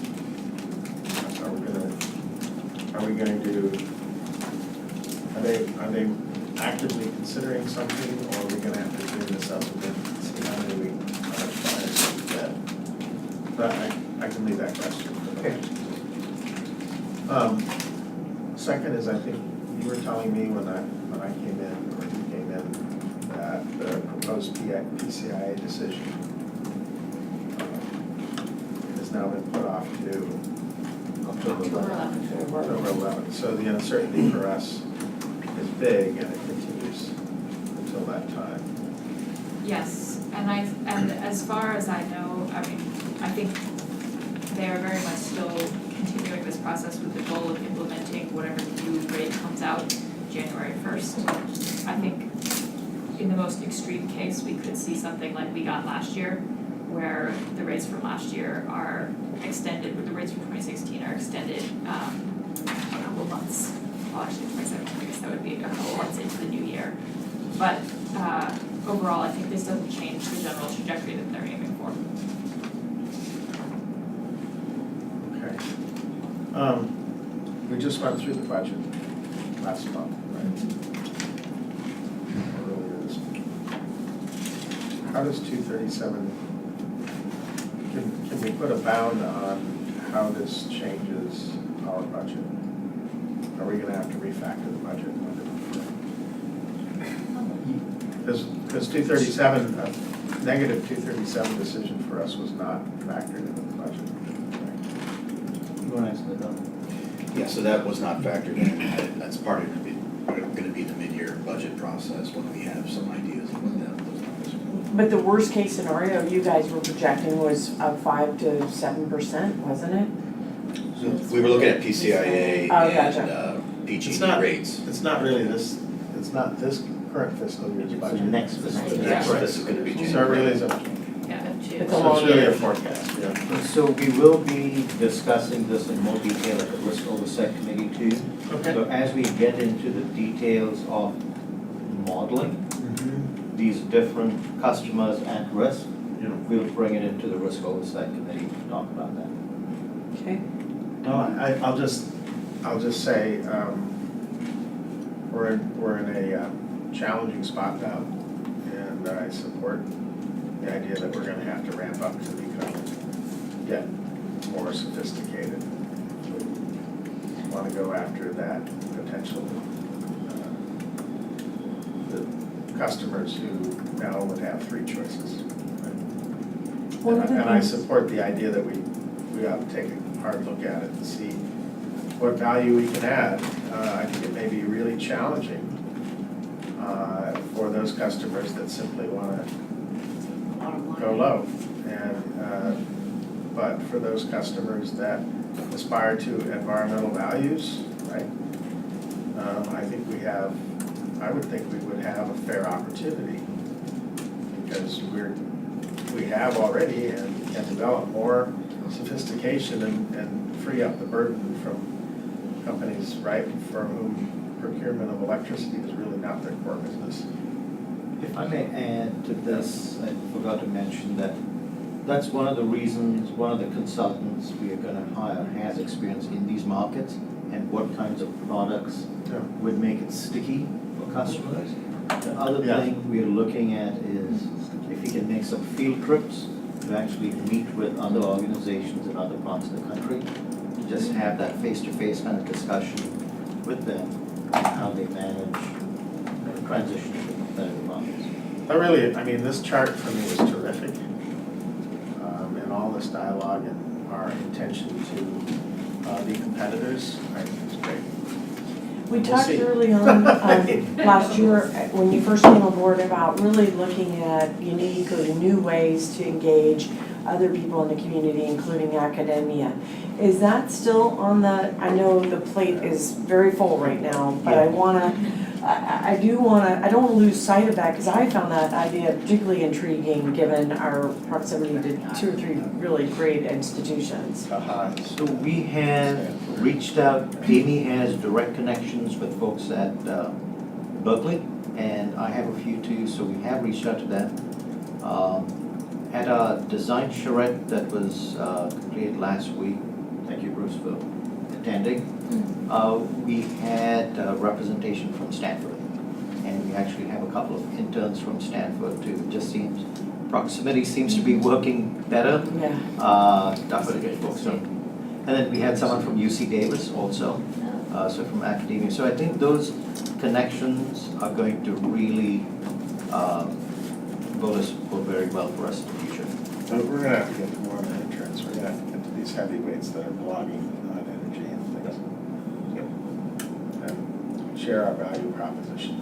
Are we going to, are they actively considering something, or are we going to have to clean this up a bit, see how much fires we get? But I can leave that question for the next. Second is, I think you were telling me when I came in, or you came in, that the proposed PCIA decision has now been put off to October 11th. So the uncertainty for us is big, and it continues until that time.
Yes, and as far as I know, I mean, I think they are very much still continuing this process with the goal of implementing whatever new rate comes out January 1st. I think in the most extreme case, we could see something like we got last year, where the rates from last year are extended, but the rates from 2016 are extended a couple months. Well, actually 2017, I guess that would be a couple months into the new year. But overall, I think this doesn't change the general trajectory that they're aiming for.
Okay. We just went through the budget last month, right? Earlier this week. How does 237, can we put a bound on how this changes our budget? Are we gonna have to refactor the budget? Because 237, negative 237 decision for us was not factored into the budget.
You want to answer that?
Yeah, so that was not factored in. That's part of going to be the mid-year budget process when we have some ideas of what those numbers are.
But the worst case scenario you guys were projecting was 5 to 7%, wasn't it?
So we were looking at PCIA
gotcha.
and PG&E
It's not
rates.
It's not really this, it's not this current fiscal year's
It's
budget.
the next fiscal
The
year.
next, this is going to be
So it really is a,
Yeah.
It's a
so
long
it's really
year.
a forecast, yeah.
So we will be discussing this in more detail at the Risk Oversight Committee too.
Okay.
So as we get into the details of modeling these different customers at risk,
Yeah.
we'll bring it into the Risk Oversight Committee to talk about that.
Okay.
No, I'll just say, we're in a challenging spot now, and I support the idea that we're gonna have to ramp up to get more sophisticated. We wanna go after that potential, the customers who now would have three choices.
One of the
And I
things-
support the idea that we ought to take a hard look at it and see what value we can add. I think it may be really challenging for those customers that simply want to go low. But for those customers that aspire to environmental values, right? I think we have I would think we would have a fair opportunity because we have already and can develop more sophistication and free up the burden from companies, right, for whom procurement of electricity is really not their core business.
If I may add to this, I forgot to mention that that's one of the reasons, one of the consultants we are gonna hire has experience in these markets and what kinds of products
Yeah.
would make it sticky for customers. The other
Yeah.
thing we're looking at is if you can make some field trips to actually meet with other organizations in other parts of the country, to just have that face-to-face kind of discussion with them on how they manage the transition to competitive markets.
I mean, this chart for me is terrific. And all this dialogue and our intention to be competitors, I think is great.
We
We'll
talked
see.
early on, last year, when you first came aboard, about really looking at unique or new ways to engage other people in the community, including academia. Is that still on the, I know the plate is very full right now, but I don't wanna lose sight of that, because I found that idea particularly intriguing, given our proximity to 2 or 3 really great institutions.
So we have reached out, Amy has direct connections with folks at Berkeley, and I have a few too, so we have reached out to them. At our design charrette that was completed last week, thank you Bruce for attending, we had representation from Stanford. And we actually have a couple of interns from Stanford too. It just seems, proximity seems to be working better.
Yeah.
Tougher to get folks on. And then we had someone from UC Davis also, so from academia. So I think those connections are going to really go very well for us in the future.
So we're gonna have to get to more of the interns, we're gonna have to get to these heavyweights that are blogging on energy and things. And share our value proposition.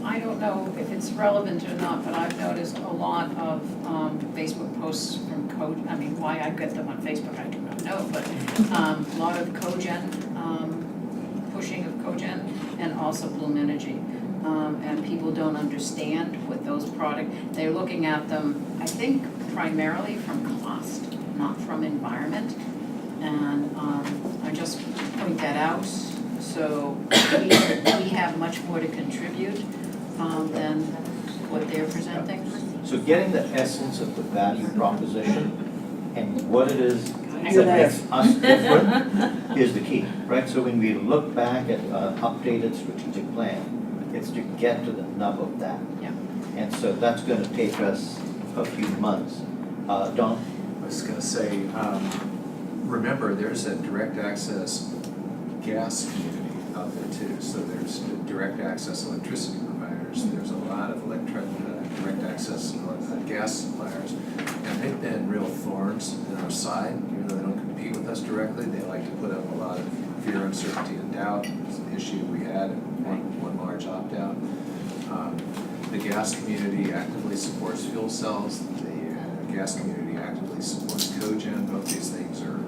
I don't know if it's relevant or not, but I've noticed a lot of Facebook posts from why I get them on Facebook, I do not know, but a lot of cogen, pushing of cogen, and also Bloom Energy. And people don't understand what those they're looking at them, I think, primarily from cost, not from environment. And I just point that out, so we have much more to contribute than what they're presenting.
So getting the essence of the value proposition and what it is that
Good.
makes us different is the key, right? So when we look back at an updated strategic plan, it's to get to the nub of that.
Yeah.
And so that's gonna take us a few months. Don?
I was gonna say, remember, there's a direct access gas community out there too. So there's direct access electricity providers, there's a lot of direct access gas suppliers. And they've been real thorns in our side, even though they don't compete with us directly. They like to put up a lot of fear, uncertainty, and doubt. It's an issue we had in one large opt-out. The gas community actively supports fuel cells. The gas community actively supports cogen. Both these things are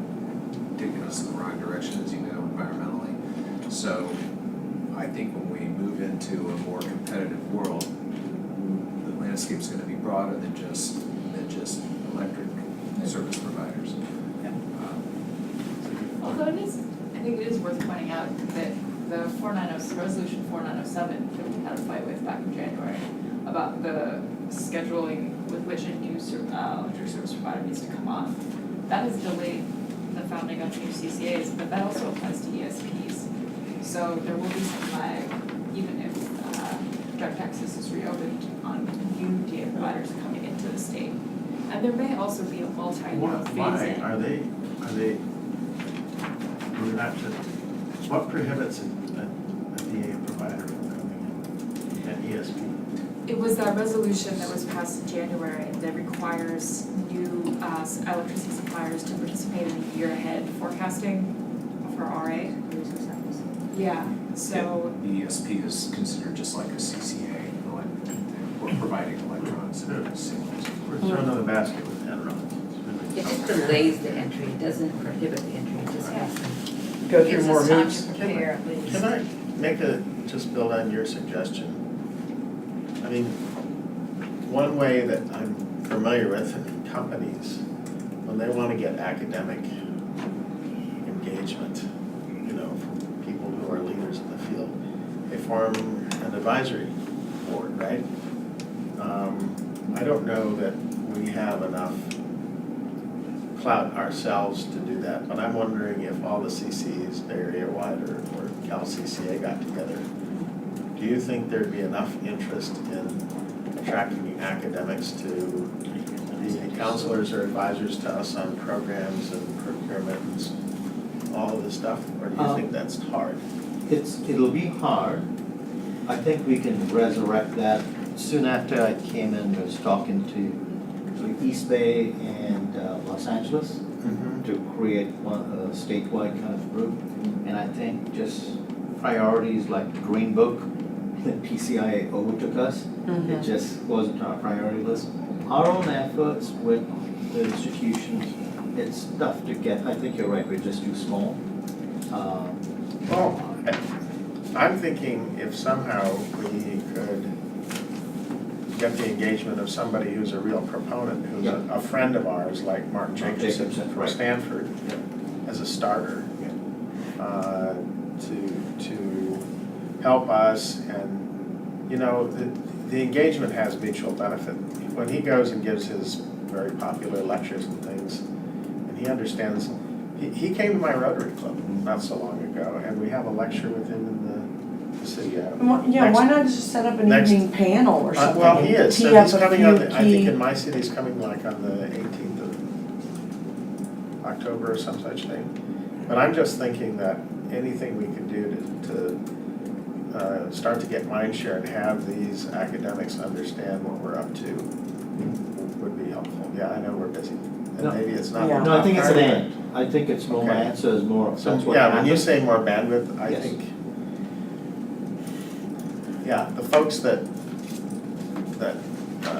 taking us in the wrong direction, as you know, environmentally. So I think when we move into a more competitive world, the landscape's going to be broader than just electric service providers.
Although I think it is worth pointing out that the resolution 4907 that we had a fight with back in January about the scheduling with which a new electric service provider needs to come on, that has delayed the founding of new CCAs, but that also applies to ESPs. So there will be some lag, even if direct access is reopened on new DA providers coming into the state. And there may also be a multi-year phase-in.
Are they, we're gonna have to, what prohibits a DA provider from coming in, an ESP?
It was that resolution that was passed in January that requires new electricity suppliers to participate in the year-ahead forecasting for RA. Yeah, so.
The ESP is considered just like a CCA, we're providing electrons and signals.
We're throwing in the basket with Enron.
It just delays the entry, it doesn't prohibit the entry, it just has to.
Go through more hoops.
Gives us time to prepare, at least.
Can I make a just build on your suggestion. I mean, one way that I'm familiar with in companies, when they want to get academic engagement, from people who are leaders in the field, they form an advisory board, right? I don't know that we have enough clout ourselves to do that, but I'm wondering if all the CCs, Bay Area wide or CCA got together, do you think there'd be enough interest in attracting academics to be counselors or advisors to us on programs and procurement and all of this stuff, or do you think that's hard?
It'll be hard. I think we can resurrect that. Soon after I came in, I was talking to East Bay and Los Angeles to create a statewide kind of group. And I think just priorities like the Green Book that PCIA overtook us, it just wasn't our priority list. Our own efforts with the institutions, it's tough to get. I think you're right, we're just too small.
I'm thinking if somehow we could get the engagement of somebody who's a real proponent, who's a friend of ours, like Mark Jacobson from
right.
Stanford, as a starter, to help us, and the engagement has mutual benefit. When he goes and gives his very popular lectures and things, and he understands, he came to my Rotary Club not so long ago, and we have a lecture with him in the city.
Why not just set up an evening panel or something?
Well, he is,
Tee
so
up
he's
a
coming
few
on, I think
key-
in my city, he's coming like on the 18th of October or some such thing. But I'm just thinking that anything we can do to start to get mind share and have these academics understand what we're up to would be helpful. Yeah, I know we're busy, and
No.
maybe it's not.
Yeah.
No, I think it's an
hard.
and. I think it's more
Okay.
answer is more,
So,
that's what
yeah, when you
happens.
say more bandwidth, I
Yes.
think, the folks that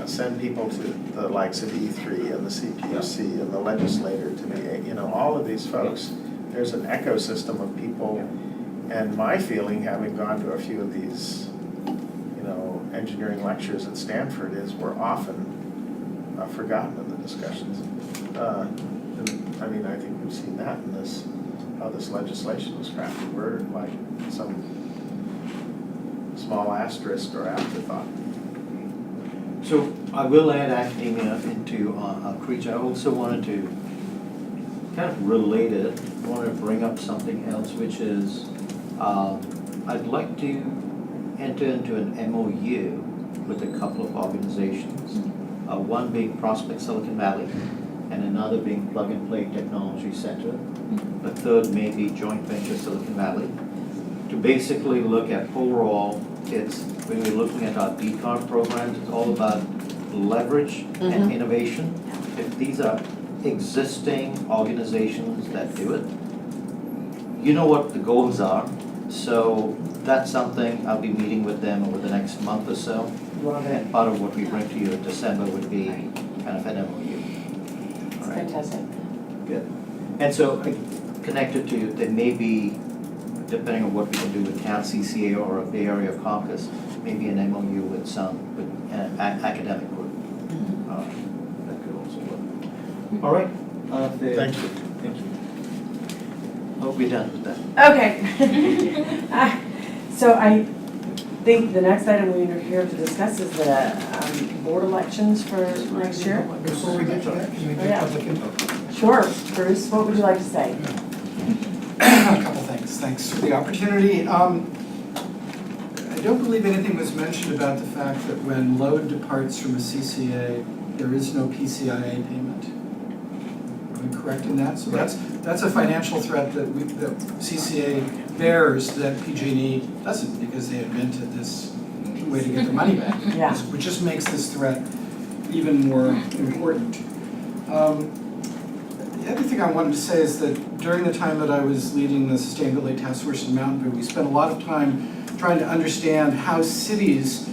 send people to the likes of E3 and the CPUC and the legislator to be, all of these folks, there's an ecosystem of people. And my feeling, having gone to a few of these, engineering lectures at Stanford, is we're often forgotten in the discussions. I think we've seen that in this, how this legislation was crafted. We're like some small asterisk or afterthought.
So I will add academia into Creech. I also wanted to kind of relate it, I want to bring up something else, which is I'd like to enter into an MOU with a couple of organizations, one being Prospect Silicon Valley and another being Plug and Play Technology Center. The third may be Joint Venture Silicon Valley, to basically look at overall, when we're looking at our decarb programs, it's all about leverage and innovation. If these are existing organizations that do it, you know what the goals are. So that's something I'll be meeting with them over the next month or so.
Love it.
And part of what we bring to you in December would be kind of an MOU. All right.
Fantastic.
Good. And so connected to, there may be, depending on what we can do with Cal CCA or a Bay Area caucus, maybe an MOU with an academic group. That could also work. All right.
Thank you.
Thank you. Hope we're done with that.
Okay. So I think the next item we are here to discuss is the board elections for next year.
Before we get to that, can we do
Yeah.
public input?
Sure, Bruce, what would you like to say?
A couple things, thanks for the opportunity. I don't believe anything was mentioned about the fact that when load departs from a CCA, there is no PCIA payment. Am I correct in that? So that's a financial threat that CCA bears that PG&E doesn't, because they invented this way to get the money back.
Yeah.
Which just makes this threat even more important. The other thing I wanted to say is that during the time that I was leading the Sustainability Task Force in Mountain View, we spent a lot of time trying to understand how cities'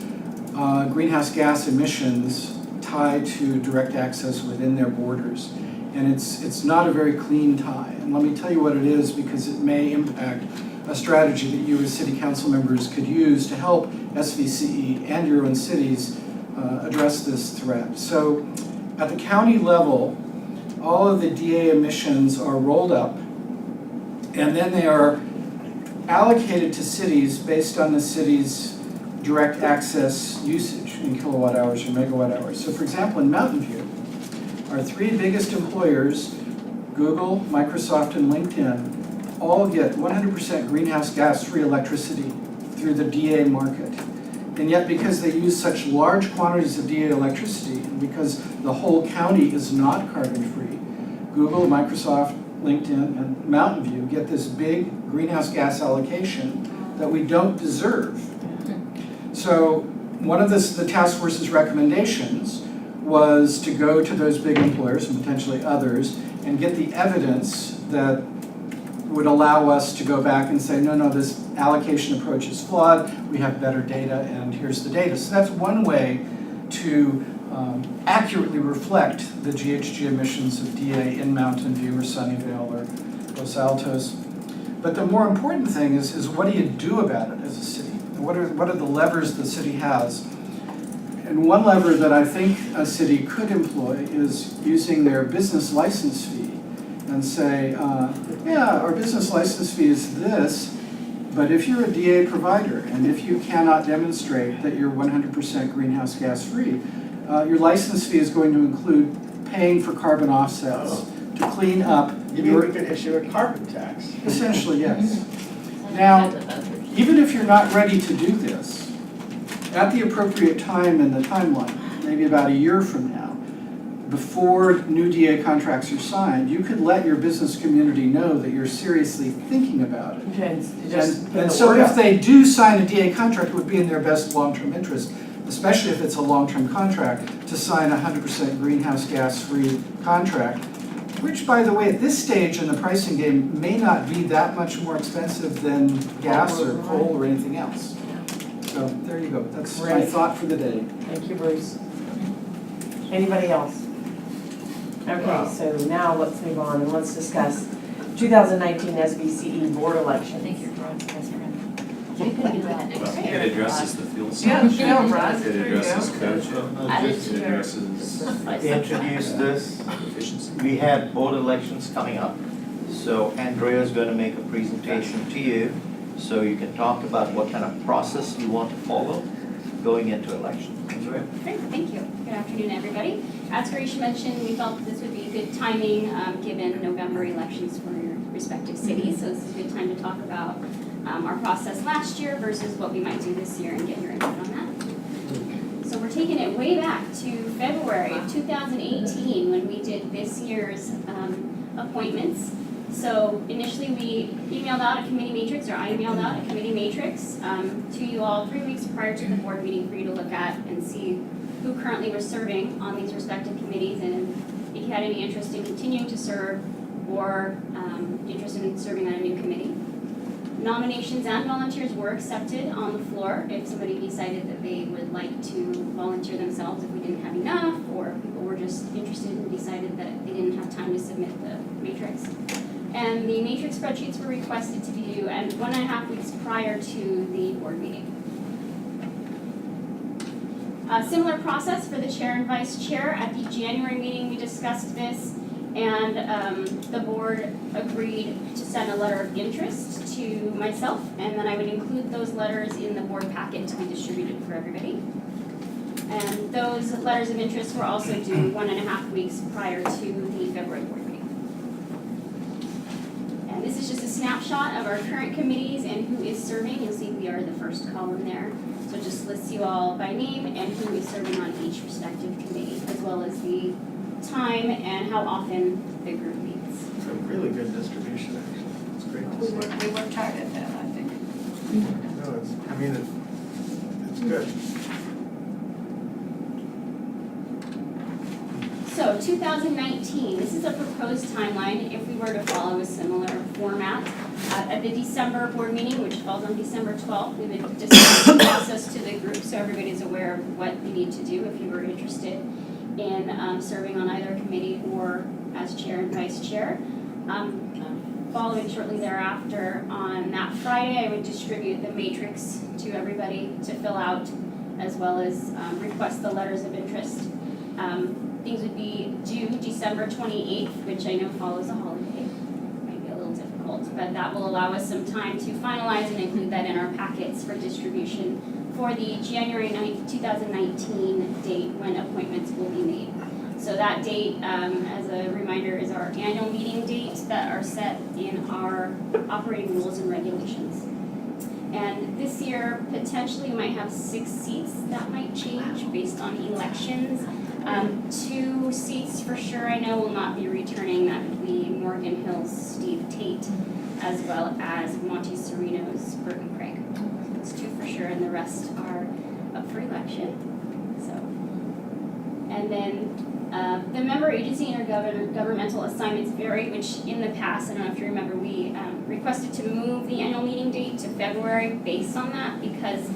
greenhouse gas emissions tie to direct access within their borders. And it's not a very clean tie. And let me tell you what it is, because it may impact a strategy that you as city council members could use to help SVCE and your own cities address this threat. So at the county level, all of the DA emissions are rolled up, and then they are allocated to cities based on the city's direct access usage in kilowatt hours or megawatt hours. So for example, in Mountain View, our three biggest employers, Google, Microsoft, and LinkedIn, all get 100% greenhouse gas-free electricity through the DA market. And yet, because they use such large quantities of DA electricity, and because the whole county is not carbon-free, Google, Microsoft, LinkedIn, and Mountain View get this big greenhouse gas allocation that we don't deserve. So one of the task force's recommendations was to go to those big employers and potentially others and get the evidence that would allow us to go back and say, no, this allocation approach is flawed, we have better data, and here's the data. So that's one way to accurately reflect the GHG emissions of DA in Mountain View or Sunnyvale or Los Altos. But the more important thing is what do you do about it as a city? What are the levers the city has? And one lever that I think a city could employ is using their business license fee and say, yeah, our business license fee is this, but if you're a DA provider and if you cannot demonstrate that you're 100% greenhouse gas free, your license fee is going to include paying for carbon offsets to clean up
You mean we could issue a carbon tax?
Essentially, yes. Now, even if you're not ready to do this, at the appropriate time in the timeline, maybe about a year from now, before new DA contracts are signed, you could let your business community know that you're seriously thinking about it. And so if they do sign a DA contract, it would be in their best long-term interest, especially if it's a long-term contract, to sign a 100% greenhouse gas-free contract, which, by the way, at this stage in the pricing game may not be that much more expensive than gas or coal or anything else. So there you go. That's my thought for the day.
Thank you, Bruce. Anybody else? Okay, so now let's move on and let's discuss 2019 SVCE board
I
election.
think you're Brad's best friend. We could do that.
Well, it addresses the fuel
Yeah,
cell.
yeah, Brad.
It addresses code. It addresses
Introduce this.
efficiency.
We have board elections coming up, so Andrea is going to make a presentation to you, so you can talk about what kind of process you want to follow going into election. Andrea?
Great, thank you. Good afternoon, everybody. As Garish mentioned, we felt this would be good timing given November elections for your respective cities. So this is a good time to talk about our process last year versus what we might do this year and get your input on that. So we're taking it way back to February of 2018 when we did this year's appointments. So initially we emailed out a committee matrix, or I emailed out a committee matrix to you all 3 weeks prior to the board meeting for you to look at and see who currently was serving on these respective committees and if you had any interest in continuing to serve or interested in serving on a new committee. Nominations and volunteers were accepted on the floor if somebody decided that they would like to volunteer themselves if we didn't have enough, or if people were just interested and decided that they didn't have time to submit the matrix. And the matrix spreadsheets were requested to be due 1.5 weeks prior to the board meeting. A similar process for the chair and vice chair. At the January meeting, we discussed this, and the board agreed to send a letter of interest to myself, and then I would include those letters in the board packet to be distributed for everybody. And those letters of interest were also due 1.5 weeks prior to the February board meeting. And this is just a snapshot of our current committees and who is serving. You'll see we are the first column there. So it just lists you all by name and who is serving on each respective committee, as well as the time and how often the group meets.
It's a really good distribution, actually. It's great to see.
We worked hard at that, I think.
No, it's good.
So 2019, this is a proposed timeline if we were to follow a similar format. At the December board meeting, which falls on December 12th, we would discuss the process to the group so everybody's aware of what you need to do if you were interested in serving on either committee or as chair and vice chair. following shortly thereafter, on that Friday, I would distribute the matrix to everybody to fill out, as well as request the letters of interest. Things would be due December 28th, which I know follows a holiday. Might be a little difficult, but that will allow us some time to finalize and include that in our packets for distribution for the January 9th, 2019 date when appointments will be made. So that date, as a reminder, is our annual meeting dates that are set in our operating rules and regulations. And this year, potentially, we might have 6 seats. That might change based on elections. 2 seats for sure I know will not be returning. That would be Morgan Hill's Steve Tate, as well as Monte Sereno's Burton Craig. Those 2 for sure, and the rest are up for election. So, and then the member agency and governmental assignments vary, which in the past, I don't know if you remember, we requested to move the annual meeting date to February based on that, because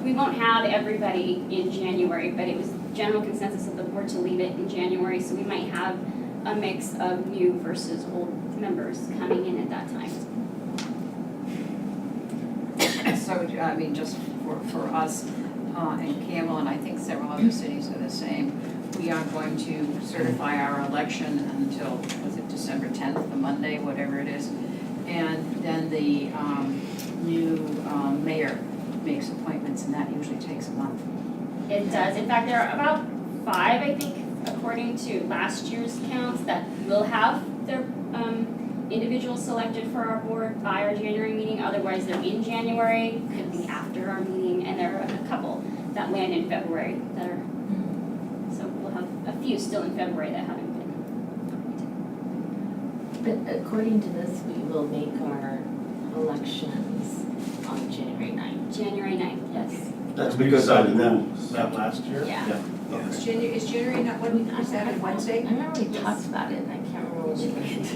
we won't have everybody in January, but it was general consensus of the board to leave it in January, so we might have a mix of new versus old members coming in at that time.
So, I mean, just for us and Campbell, and I think several other cities are the same, we aren't going to certify our election until, was it December 10th, the Monday, whatever it is. And then the new mayor makes appointments, and that usually takes a month.
It does. In fact, there are about 5, I think, according to last year's counts, that will have their individuals selected for our board by our January meeting. Otherwise, they're in January, could be after our meeting, and there are a couple that land in February that are, so we'll have a few still in February that haven't been.
But according to this, we will make our elections on January 9th.
January 9th, yes.
That's
We
because of
decided
the
that,
rules.
that last year?
Yeah.
Is January not, when, is that a Wednesday?
I remember we talked about it, and I can't remember what we went to.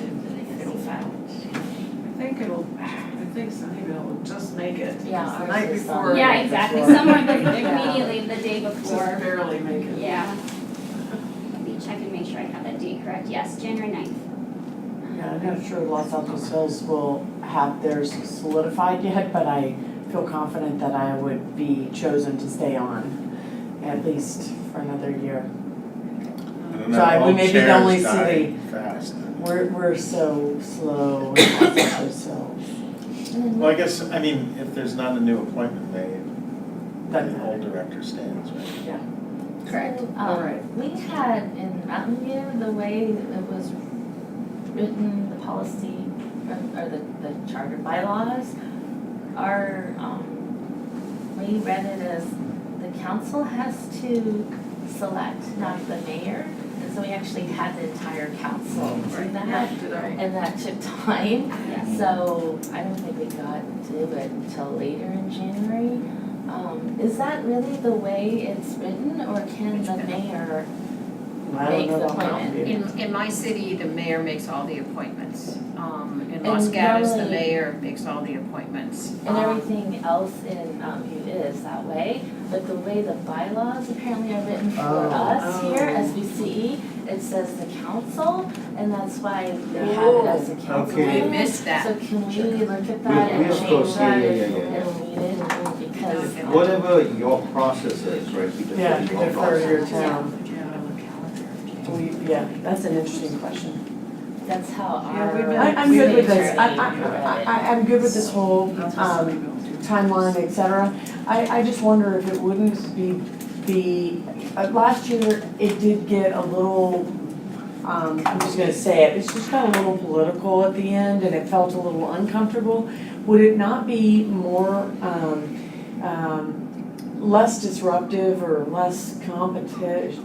I think Sunnyvale will just make it.
Yeah,
It's the
ours
night
is
before.
Sunnyvale.
Yeah, exactly. Some are immediately the day
Just
before.
barely make it.
Yeah. Let me check and make sure I have that date correct. Yes, January 9th.
Yeah, I'm not sure Los Altos Hills will have theirs solidified yet, but I feel confident that I would be chosen to stay on at least for another year.
And then
So we
old
may be the
chairs
only
die
city.
Fast.
We're so slow in Los Altos Hills.
Well, I guess, I mean, if there's not a new appointment made,
Doesn't
the old
matter.
director stands, right?
Correct.
All right.
We had in Mountain View, the way it was written, the policy, or the charter bylaws, we read it as the council has to select, not the mayor. And so we actually had the entire council do that, and that took time.
Yes.
So I don't think we got to do it until later in January. Is that really the way it's written, or can the mayor
I don't
make
know
the
about Mountain
appointment?
View.
In my city, the mayor makes all the appointments. In
And
Los Gatos, the
normally-
mayor makes all the appointments.
And everything else in Mountain View is that way, but the way the bylaws apparently are written for us here, SVCE, it says the council, and that's why they have it as the council.
Okay.
We missed that.
So can we look at that and
We of
change
course,
that
yeah,
and read it, because.
Whatever your process is, right, we defer
Yeah,
to
you
your
defer to your
process.
town. Yeah, that's an interesting question.
That's how
Yeah, we've
our.
been-
I'm good with this.
attorney read it.
I'm good with this whole timeline, et cetera. I just wonder if it wouldn't be, last year, it did get a little, I'm just gonna say it, it's just got a little political at the end, and it felt a little uncomfortable. Would it not be more, less disruptive or less competitive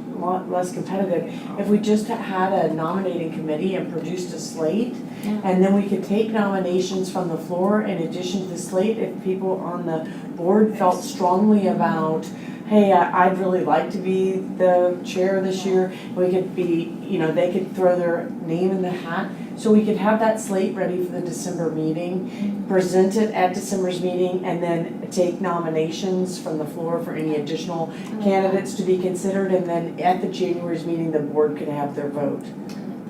if we just had a nominating committee and produced a slate?
Yeah.
And then we could take nominations from the floor in addition to the slate if people on the board felt strongly about, hey, I'd really like to be the chair this year. We could be, they could throw their name in the hat. So we could have that slate ready for the December meeting, present it at December's meeting, and then take nominations from the floor for any additional candidates to be considered. And then at the January's meeting, the board could have their vote.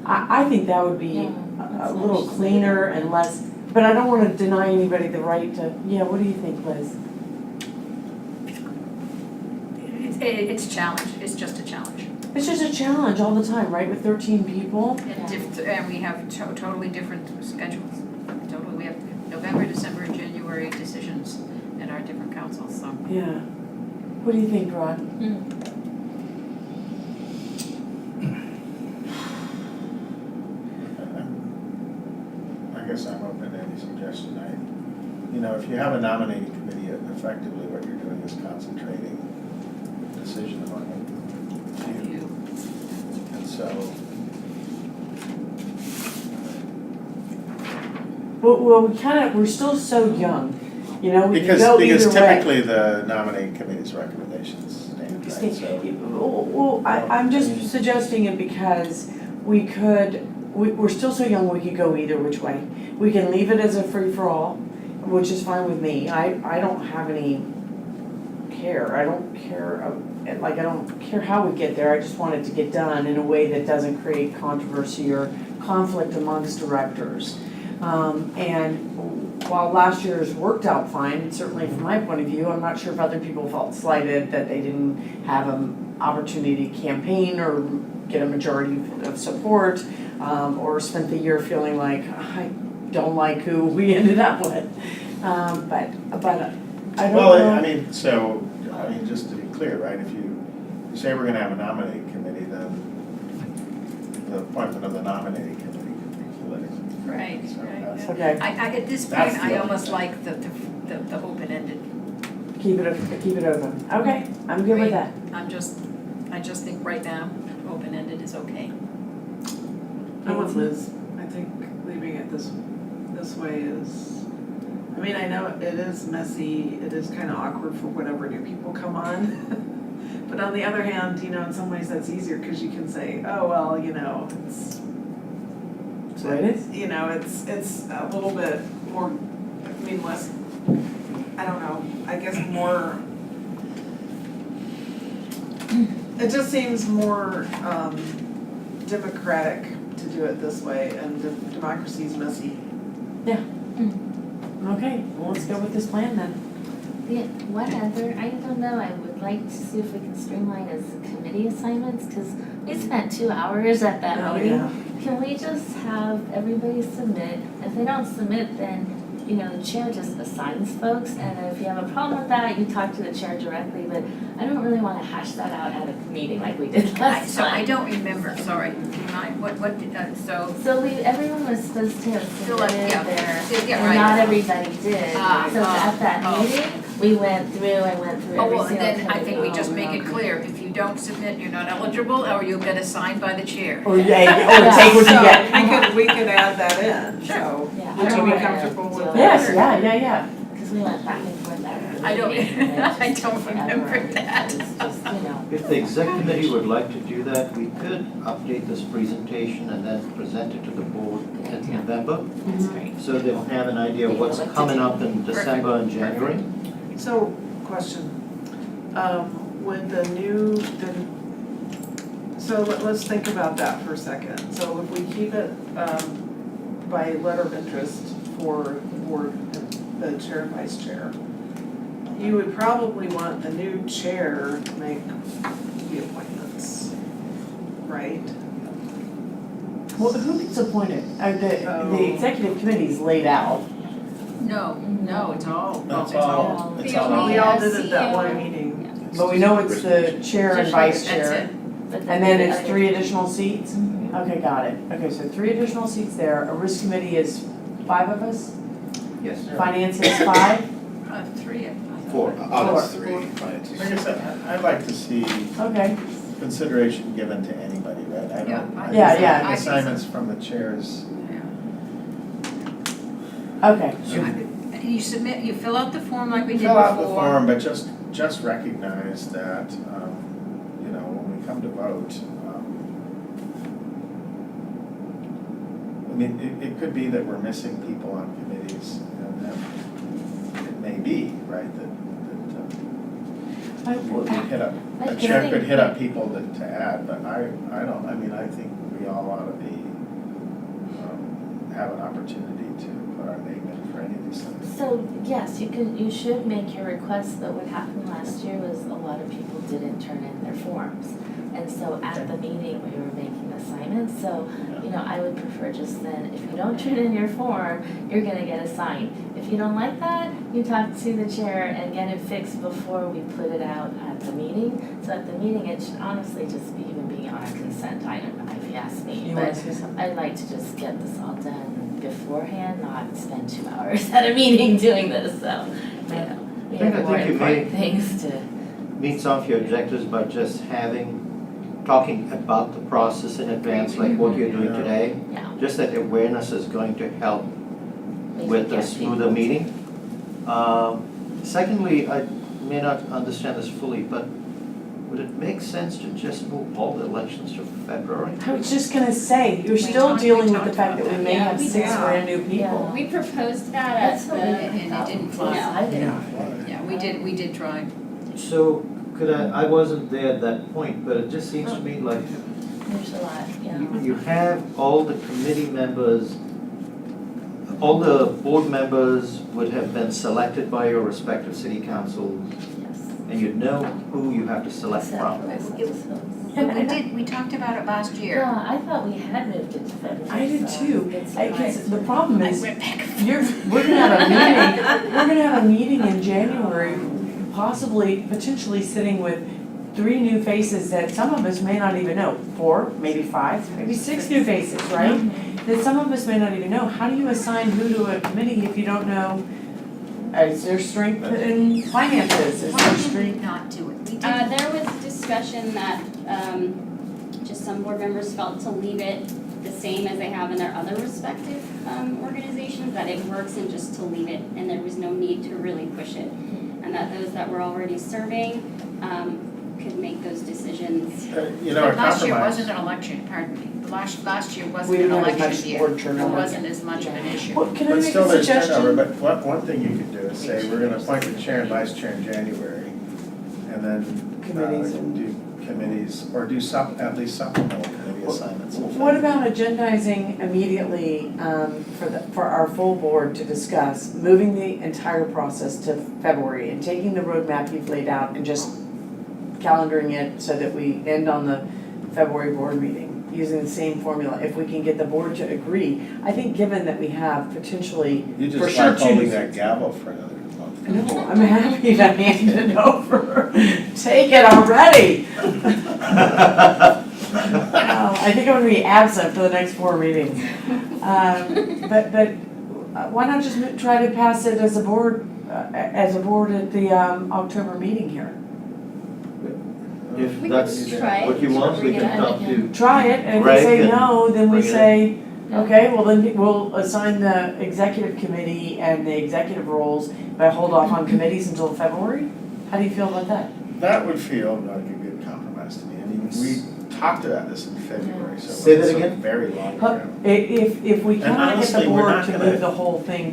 I think that would be a little cleaner and less, but I don't wanna deny anybody the right to, yeah, what do you think, Liz?
It's a challenge, it's just a challenge.
It's just a challenge all the time, right, with 13 people?
And we have totally different schedules. Totally, we have November, December, and January decisions at our different councils, so.
Yeah. What do you think, Rod?
I guess I'm open to any suggestion. If you have a nominating committee, effectively what you're doing is concentrating decision among a few. And so,
Well, we're still so young, we can
because
go either way.
typically the nominating committee's recommendations stand, right? So,
Well, I'm just suggesting it because we're still so young, we could go either which way. We can leave it as a free-for-all, which is fine with me. I don't have any care. I don't care how we get there. I just want it to get done in a way that doesn't create controversy or conflict amongst directors. And while last year's worked out fine, certainly from my point of view, I'm not sure if other people felt slighted that they didn't have an opportunity to campaign or get a majority of support, or spent the year feeling like, I don't like who we ended up with. But I don't know.
Just to be clear, right, if you say we're gonna have a nominating committee, then the appointment of the nominating committee could be political.
Right,
So
right,
that's-
yeah.
Okay,
At this
That's
point,
the
I
only
almost
thing.
like the open-ended.
keep it open. Okay, I'm good with that.
I just think right now, open-ended is okay.
I'm with Liz. I think leaving it this way is, I know it is messy, it is kind of awkward for whatever new people come on. But on the other hand, in some ways that's easier because you can say, oh, well, it's.
So it is?
It's a little bit more, less, I don't know, I guess more, it just seems more democratic to do it this way, and democracy is messy.
Okay, well, let's go with this plan then.
Yeah, one other, I don't know, I would like to see if we can streamline as committee assignments, because we spent 2 hours at that
Oh,
meeting.
yeah.
Can we just have everybody submit? If they don't submit, then, the chair just assigns folks, and if you have a problem with that, you talk to the chair directly, but I don't really want to hash that out at a meeting like we did last
So I
time.
don't remember, sorry, do you mind, what did, so,
So everyone was supposed to have
Fill out,
submitted
yeah.
their,
Yeah,
and
right.
not everybody did. So at that
oh.
meeting, I went through
oh,
every
well,
single
then I think we
committee.
just make it clear, if you don't submit, you're not eligible, or you'll get assigned by the chair.
Or take what you get.
We could add that in, so,
Yeah,
would
I
you
don't
be
wanna
comfortable with
deal
that?
Yes, yeah.
Because we went back and forth at
I don't-
meeting, and it just
I don't
took forever,
remember
and
that.
It was just,
If the exec committee would like to do that, we could update this presentation and then present it to the board in November,
that's great.
so they'll have an idea of what's coming up in December and January.
So, question, with the new, let's think about that for a second. So if we keep it, by letter of interest for the board, and the chair and vice chair, you would probably want the new chair to make the appointments, right?
Well, who gets appointed? The executive committee's laid out.
No, it's all.
That's
it's
all. It's all.
We all did it that
CEO.
one meeting.
But we know it's the chair and vice
That's
chair.
it.
But
And then
the
it's
other-
3 additional seats?
Mhm.
Okay, got it. Okay, so 3 additional seats there. A risk committee is 5 of us?
Yes.
Finance is 5?
3, I
Four,
Four.
that's 3, finance
Like I said, I'd like to see
Okay.
consideration given to anybody, right? I don't. I
Yeah,
think
yeah.
Assignments from the chairs.
Okay.
You submit, you fill out the form like we did
Fill
before.
out the form, but just recognize that, when we come to vote, it could be that we're missing people on committees, and that it may be, right, that we could hit up, a chair could hit up people to add, but I think we all ought to be, have an opportunity to put our name in for any of these things?
So, yes, you should make your request, but what happened last year was a lot of people didn't turn in their forms. And so at the meeting, we were making assignments, so, I would prefer just then, if you don't turn in your form, you're gonna get assigned. If you don't like that, you talk to the chair and get it fixed before we put it out at the meeting. So at the meeting, it should honestly just be even be on a consent item, if you ask me.
You
But
want to say something?
I'd like to just get this all done beforehand, not spend 2 hours at a meeting doing this, so, we
I
have more
think you
important
may-
things to.
Meet some of your objectives by just talking about the process in advance, like what you're doing today.
Yeah.
Just that awareness is going to help
maybe
with a
get
smoother
people to-
meeting. Secondly, I may not understand this fully, but would it make sense to just move all the elections to February?
I was just gonna say, you're still dealing with the fact that we may
Yeah,
have
we
6
do.
brand new people.
Yeah.
We proposed that
That's
at
what
the,
we
and it
thought
didn't
was
fly.
decided.
Yeah, we did try.
So could I wasn't there at that point, but it just seems to me like
There's a lot,
you have all the committee members, all the board members would have been selected by your respective city councils,
Yes.
and you'd know who you have to select
Except
from.
for us.
We talked about it last year.
Yeah, I thought we had moved it to February.
I did
so
too.
it's
Because
surprised.
the problem
I
is,
went back.
we're gonna have a meeting, we're gonna have a meeting in January, possibly, potentially sitting with 3 new faces that some of us may not even know. 4, maybe 5, maybe 6 new faces, right? That some of us may not even know. How do you assign who to a committee if you don't know, is there strength in finances, is
Why
there
did we
strength?
not do it? We did.
there was discussion that, just some board members felt to leave it the same as they have in their other respective, organizations, that it works and just to leave it, and there was no need to really push it. And that those that were already serving, could make those decisions.
You know, a
But last year
compromise.
wasn't an election, pardon me. Last year
We
wasn't an
didn't have as
election
much
year.
board
There
turnover.
wasn't as much of an issue.
Well, can I
But
make
still,
a
there's turnover,
suggestion?
but one thing you could do is say, we're gonna appoint the chair and vice chair in January, and then
Committees and-
do committees, or do at least supplemental committee assignments. in
What
February.
about agendizing immediately for our full board to discuss, moving the entire process to February and taking the roadmap you've laid out and just calendaring it so that we end on the February board meeting, using the same formula, if we can get the board to agree. I think given that we have potentially,
You
for
just
sure,
like holding
2.
that gavel for another month.
No, I'm happy to hand it over. Take it already. I think I'm gonna be absent for the next 4 meetings. But why not just try to pass it as a board at the October meeting here?
If
We
that's
could try
what you want, we
Bring it
can
up
talk
again.
to,
Try it, and if
Greg
they say
and
no, then we
bring it
say,
Yeah.
okay, well then we'll assign the executive committee and the executive roles, but hold off on committees until February? How do you feel about that?
That would feel like a good compromise to me. I mean, we talked about this in February, so
Say that
it's a
again?
very long
Huh,
term.
If we
And
cannot get
honestly,
the
we're
board
not
to
gonna-
move the whole thing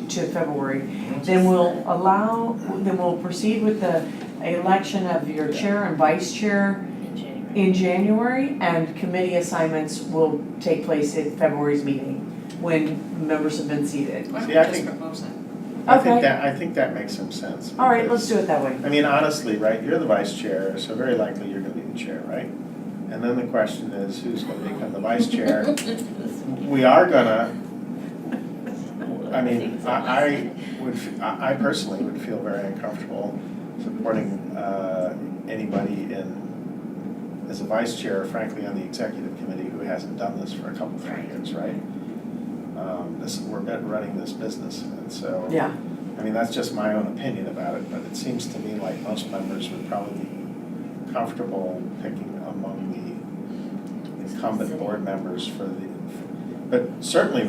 to February, then we'll proceed with the election of your chair and vice chair
In January.
in January, and committee assignments will take place at February's meeting, when members have been seated.
Why don't we
See, I
just
think-
propose that?
Okay.
I think that makes some sense.
All right,
because-
let's do it that way.
I mean, honestly, right, you're the vice chair, so very likely you're gonna be the chair, right? And then the question is, who's gonna become the vice chair? We are gonna, I mean, I personally would feel very uncomfortable supporting anybody as a vice chair, frankly, on the executive committee who hasn't done this for a couple, 3 years, right? We're running this business, and so.
Yeah.
I mean, that's just my own opinion about it, but it seems to me like most members would probably be comfortable picking among the incumbent board members but certainly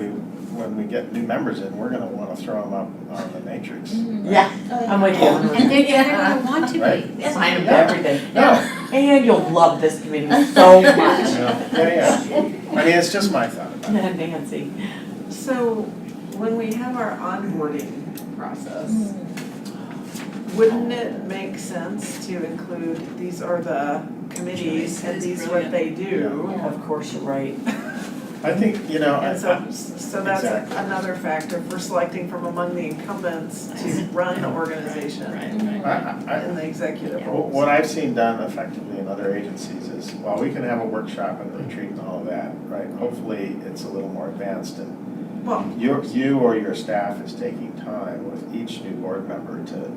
when we get new members in, we're gonna wanna throw them up on the matrix.
Yeah, I'm with you.
And they're gonna want to
Right.
be.
Sign up for everything.
No.
And you'll love this committee so much.
Yeah. I mean, it's just my thought about it.
Nancy.
So when we have our onboarding process, wouldn't it make sense to include, these are the committees and these what they do?
Of course, you're right.
I think, you know,
And so that's
Exactly.
another factor for selecting from among the incumbents to run the organization in the executive roles.
What I've seen done effectively in other agencies is, while we can have a workshop and a retreat and all of that, right? Hopefully, it's a little more advanced and
Well,
you or your staff is taking time with each new board member to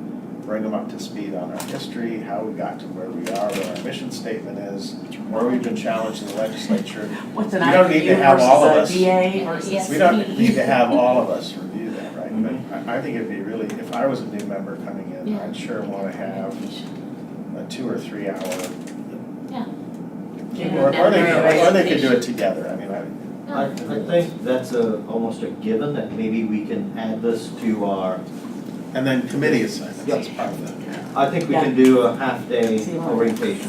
bring them up to speed on our history, how we got to where we are, what our mission statement is, where we've been challenged in the legislature.
What's an
You don't need to
IOU
have all of
versus
us.
a DA versus
We don't need to have all of us review that, right? But I think it'd be really, if I was a new member coming in,
Yeah.
I'd sure want to have a 2 or 3 hour, or they could do it together, I mean,
I think that's almost a given, that maybe we can add this to our,
and then committee assignments as part of that.
I think we can do a half-day orientation,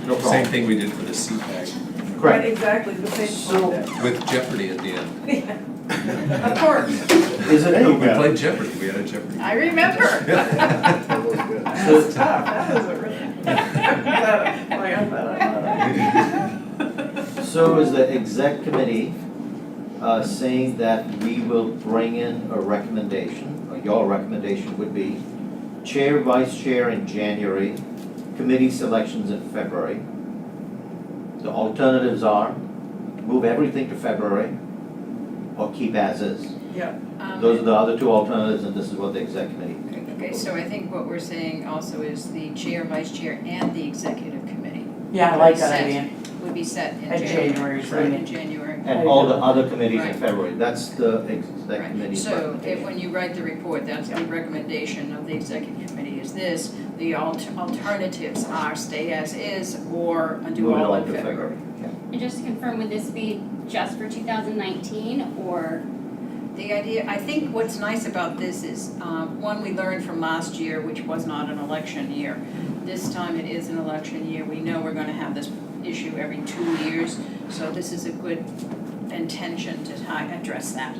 no
Same
problem.
thing we did for the CPAC,
right,
Correct.
exactly, the same
So-
concept.
with Jeopardy at the end.
Of course,
Is it,
There you
We
go.
played Jeopardy, we had a Jeopardy.
I remember.
That was good.
That's tough, that is a really.
so is the exec committee saying that we will bring in a recommendation, or your recommendation would be chair, vice chair in January, committee selections in February. The alternatives are move everything to February or keep as is.
Yeah.
Those are the other two alternatives, and this is what the exec committee.
Okay, so I think what we're saying also is the chair, vice chair, and the executive committee
Yeah, I like that idea.
would be set in
At
January.
January's
Right, in
meeting.
January.
And all the other committees in
Right.
February, that's the exec
Right.
committee's
So
recommendation.
when you write the report, that's the recommendation of the executive committee is this. The alternatives are stay as is or do
Move it
all
all
in
to
February.
And just to confirm, would this be just for 2019 or?
The idea, I think what's nice about this is, one, we learned from last year, which was not an election year. This time it is an election year. We know we're gonna have this issue every 2 years, so this is a good intention to address that.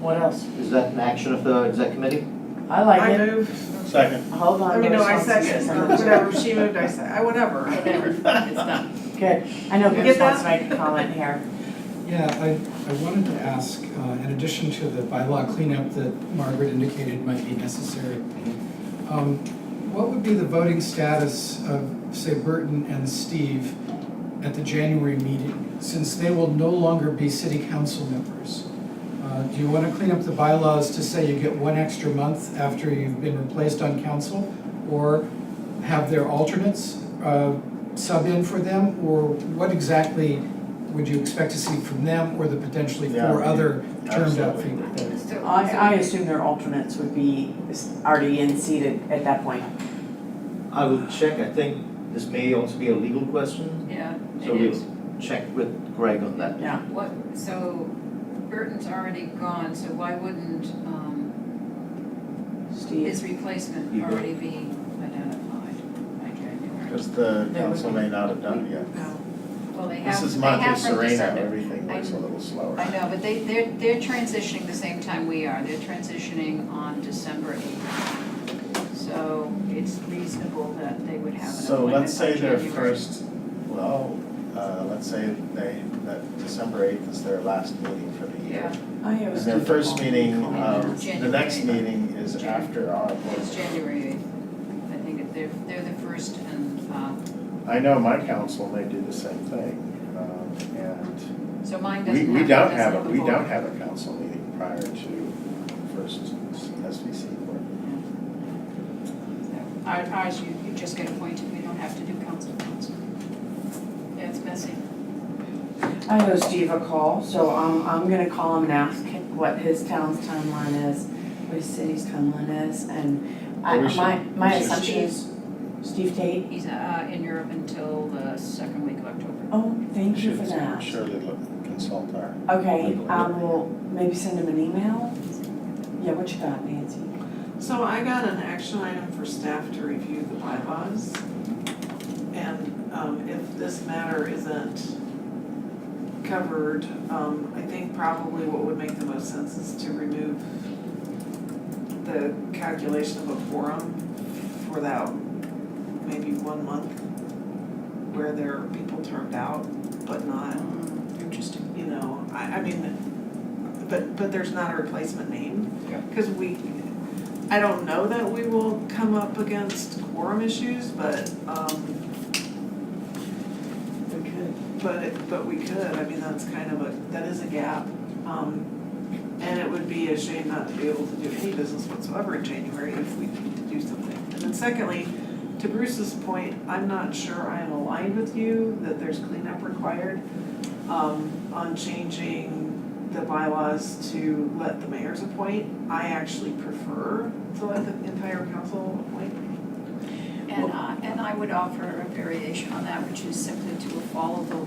What else?
Is that an action of the exec committee?
I like
I
it.
move,
Second.
Hold on.
I mean, no, I
Bruce wants to
second,
say
or
something.
whatever, she moved, I said, whatever.
Whatever, it's done.
Good. I know
You
Bruce
get that?
wants to make a comment here.
Yeah, I wanted to ask, in addition to the bylaw cleanup that Margaret indicated might be necessary, what would be the voting status of, say, Burton and Steve at the January meeting, since they will no longer be city council members? Do you want to clean up the bylaws to say you get 1 extra month after you've been replaced on council? Or have their alternates sub in for them? Or what exactly would you expect to see from them or the potentially
Yeah,
4 other termed out
absolutely.
people?
I assume their alternates would be already in seated at that point.
I will check, I think this may also be a legal question,
Yeah,
so
it is.
we'll check with Greg on that.
Yeah.
So Burton's already gone, so why wouldn't his
Steve.
replacement
You go.
already be identified by January?
Because the council may not have done it yet.
Well, they have,
This is
they have
Monte
from
Sereno,
December.
everything
I-
moves a little slower.
I know, but they're transitioning the same time we are. They're transitioning on December 8th. So it's reasonable that they would have an
So
appointment
let's say
by
their
January.
first, let's say that December 8th is their last meeting for the year.
Yeah,
I
And
always
their
do
first
the
meeting,
call.
the next meeting is after our board.
it's January 8th. I think they're the first and,
I know my council may do the same thing, and
so mine
we
doesn't
we
have,
don't
doesn't
have,
have a
we
vote.
don't have a council meeting prior to first SVC board.
Ours, you just get appointed, we don't have to do council. Yeah, it's messy.
I owe Steve a call, so I'm gonna call him and ask what his town's timeline is, what his city's timeline is, and
Well, we should-
my
we should-
assumption is Steve Tate.
He's in Europe until the second week of October.
Oh, thank you
Should
for that.
surely consult our.
Okay, I will maybe send him an email. Yeah, what you got, Nancy?
So I got an action item for staff to review the bylaws. And if this matter isn't covered, I think probably what would make the most sense is to remove the calculation of a quorum for that maybe 1 month. where there are people turned out, but not,
Interesting.
you know, I mean, but there's not a replacement name.
Yeah.
Cause I don't know that we will come up against quorum issues, but,
We could.
but we could, I mean, that's kind of that is a gap. And it would be a shame not to be able to do any business whatsoever in January if we need to do something. And then secondly, to Bruce's point, I'm not sure I am aligned with you that there's cleanup required, on changing the bylaws to let the mayors appoint. I actually prefer to let the entire council appoint.
And I would offer a variation on that, which is simply to follow the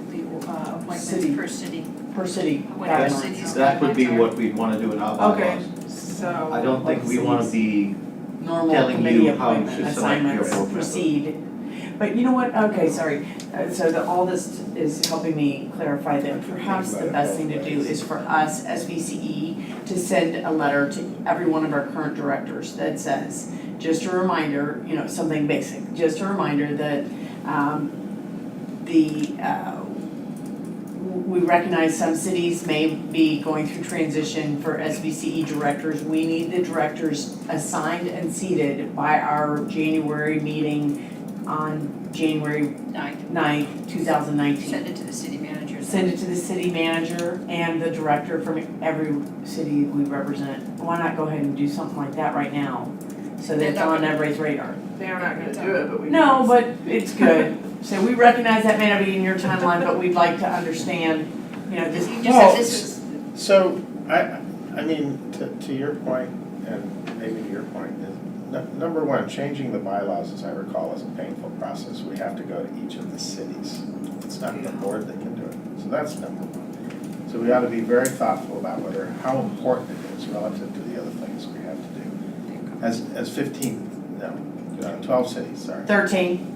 City.
appointments per city.
Per city.
Whatever
guidelines.
cities.
That would be what we'd wanna do in our bylaws.
Okay, so.
I don't think we wanna be
Normal
telling
committee
you how to
appointment
select your
assignments
board member.
proceed. But you know what, okay, sorry, so all this is helping me clarify that perhaps the best thing to do is for us, SVCE, to send a letter to every one of our current directors that says, just a reminder, you know, something basic, just a reminder that, we recognize some cities may be going through transition for SVCE directors. We need the directors assigned and seated by our January meeting on January 9th, 2019.
Send it to the city manager.
Send it to the city manager and the director from every city we represent. Why not go ahead and do something like that right now, so that it's on everybody's radar?
They are not gonna do it, but we.
No, but it's good. So we recognize that may not be in your timeline, but we'd like to understand, you know, this.
You just said this is,
So, I mean, to your point, and maybe to your point, is, number one, changing the bylaws, as I recall, is a painful process. We have to go to each of the cities. It's not the board that can do it. So that's number one. So we ought to be very thoughtful about how important it is relative to the other things we have to do. As 12 cities, sorry.
13.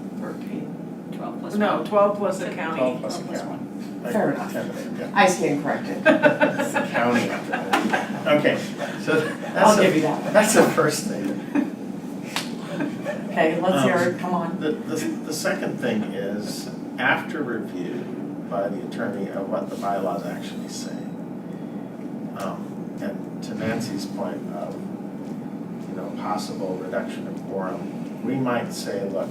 12 plus
No,
one.
12 plus a county.
12 plus a
12 plus
county.
Fair enough.
10, yeah.
I stand corrected.
It's the county after that. Okay, so
I'll give you that one.
that's the first thing.
Okay, let's hear it, come on.
The second thing is, after review by the attorney of what the bylaws actually say, and to Nancy's point of, you know, possible reduction of quorum, we might say, look,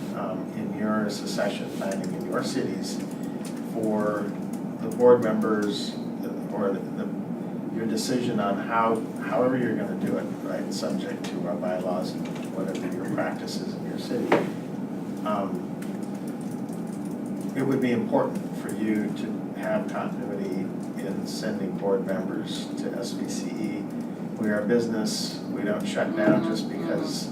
in your succession planning in your cities, for the board members, or your decision on however you're gonna do it, right, subject to our bylaws and whatever your practice is in your city. It would be important for you to have continuity in sending board members to SVCE. We are a business, we don't shut down just because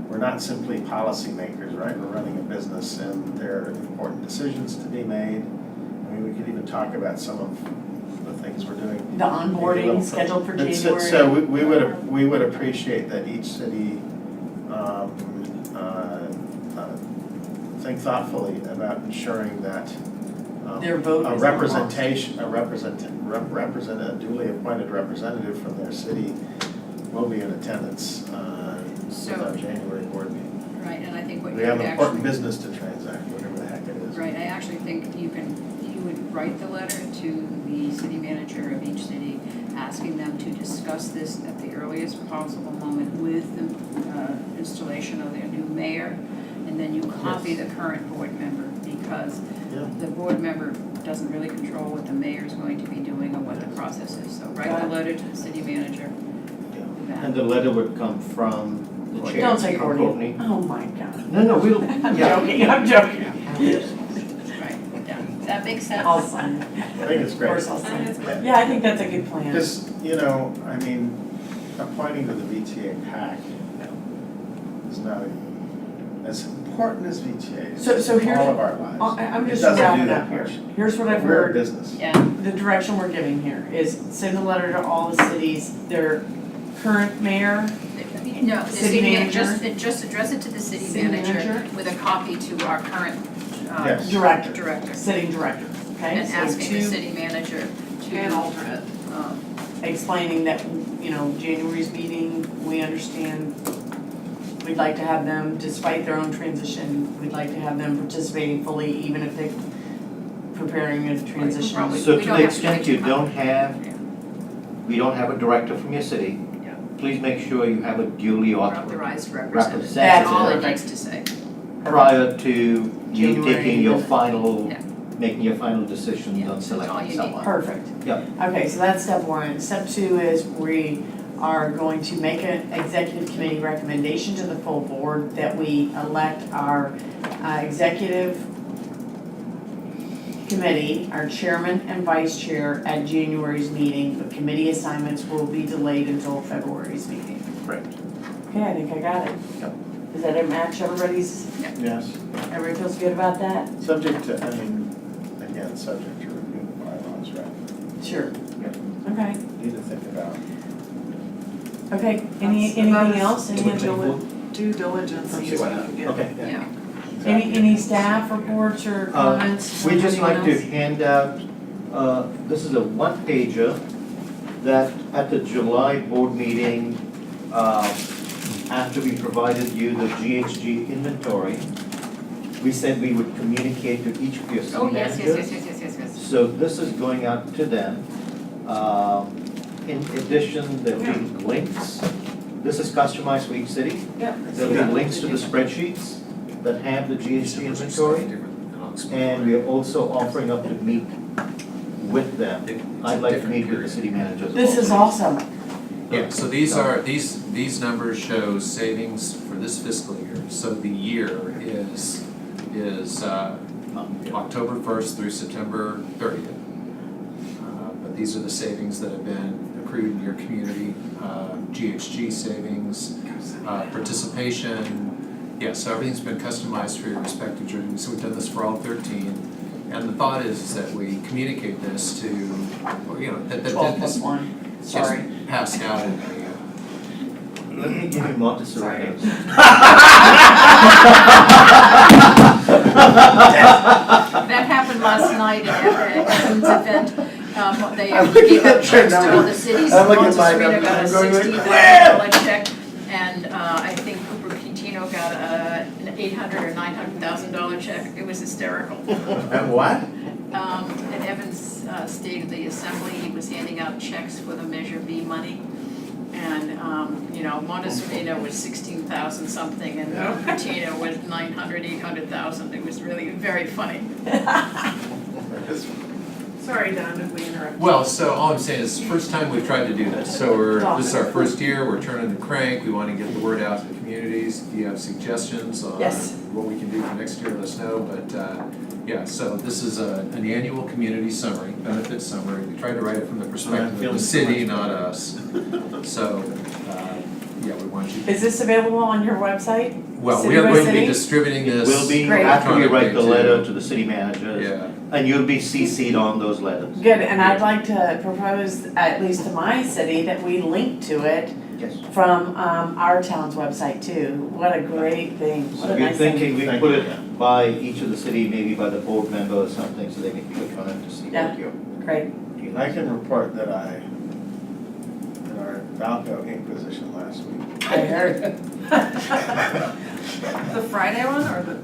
we're not simply policymakers, right? We're running a business and there are important decisions to be made. I mean, we could even talk about some of the things we're doing.
The onboarding scheduled for
And
January.
so we would appreciate that each city think thoughtfully about ensuring that
Their vote
a
is
representation, a duly appointed representative from their city will be in attendance with our January board meeting.
right, and I think what you
We have
would
important
actually,
business to transact, whatever the heck it is.
right, I actually think you would write the letter to the city manager of each city, asking them to discuss this at the earliest possible moment with the installation of their new mayor, and then you copy the current board member, because
Yeah.
the board member doesn't really control what the mayor is going to be doing or what the process is. So write the letter to the city manager.
And the letter would come from the chair.
Don't say
from
Courtney. Oh my God.
No, we'll,
I'm
yeah.
joking, I'm joking.
Right, yeah. Does that make sense?
I'll sign it.
I think it's
Of
great.
course I'll sign it. Yeah, I think that's a good plan.
Because, you know, I mean, appointing to the VTA PAC is not as important as VTA is
So
in
here's-
all of our lives.
I'm
It
just
doesn't do
wrapping
that
up here.
much.
Here's what I've
We're a
heard.
business.
Yeah,
The direction we're giving here is send a letter to all the cities, their current mayor,
no, the
City manager?
just address it to the city
City
manager
manager?
with a copy to our current
Yes.
director,
director.
sitting director, okay?
And
So
asking the
two,
city manager
And
to,
alternate.
explaining that, you know, January's meeting, we understand, we'd like to have them, despite their own transition, we'd like to have them participating fully, even if they preparing a transition.
Probably.
So
We
to
don't
the
have to
extent
think
you
about
don't
it.
have, we don't have a director from your city,
Yeah.
please make sure you have a duly authorized
Authorized representative,
representative.
that's all it
Perfect.
needs to say.
prior to you
January.
taking your final,
Yeah.
making your final decisions
Yeah,
on
that's all
selecting
you need.
someone.
Perfect.
Yep.
Okay, so that's step one. Step two is we are going to make an executive committee recommendation to the full board that we elect our executive committee, our chairman and vice chair at January's meeting, but committee assignments will be delayed until February's meeting.
Correct.
Okay, I think I got it.
Yep.
Does that match everybody's,
Yes,
everybody feels good about that?
subject to, I mean, again, subject to review of bylaws, right?
Sure.
Yep.
Okay,
Need to think about.
okay, anything else? Any
Due
other,
due diligence
Let's see
needs
what
to
happens.
be
Okay.
Yeah.
any staff reports or comments?
We just
from
like to
anyone
hand out, this is a one-pager that at the July board meeting, after we provided you the GHG inventory, we said we would communicate to each of your city
Oh,
managers.
yes.
So this is going out to them. In addition, there'll be links. This is customized for each city.
Yep.
There'll be links to the spreadsheets that have the GHG inventory. And we are also offering up to meet with them. I'd like to meet with the city managers.
This is awesome.
Yeah, so these numbers show savings for this fiscal year. So the year is October 1st through September 30th. But these are the savings that have been accrued in your community, GHG savings, participation. Yeah, so everything's been customized for your respective jurisdictions. So we've done this for all 13. And the thought is that we communicate this to, or, you know, that
12
this
plus 1,
gets
sorry.
passed out in a,
Let me give you Montessori notes.
That happened last night at Evan's event. They
I'm looking
gave out
at your
checks to all the
numbers.
cities.
I'm looking at my
Montserrat
numbers.
got a
I'm going like,
$60,000 check, and I think Cooper Pitino got an $800,000 or $900,000 check. It was hysterical.
And what?
At Evan's State of the Assembly, he was handing out checks for the Measure B money. And, Montessorino was 16,000 something, and Cupertino was 900, 800,000. It was really very funny.
Sorry, Don, did we interrupt?
well, so all I'm saying is, first time we've tried to do this. So this is our first year, we're turning the crank, we want to get the word out to the communities. If you have suggestions on
Yes.
what we can do for next year, let us know. But yeah, so this is an annual community summary, benefit summary. We tried to write it from the perspective of the city, not us. So, yeah, we want you.
Is this available on your website?
Well,
City
we are
by
going to be
city?
distributing
It
this.
will be
Great.
after we write the letter
electronically
to the city managers,
Yeah.
and you'll be CC'd on those letters.
Good, and I'd like to propose, at least to my city, that we link to it
Yes.
from our town's website too. What a great thing, what
So
a
we're
nice thing.
thinking we
Thank
put
you.
it by each of the city, maybe by the board member or something, so they can click on it to see
Yeah.
what you're.
Great.
I can report that in our Valco Inquisition last week.
I heard.
The Friday one or the?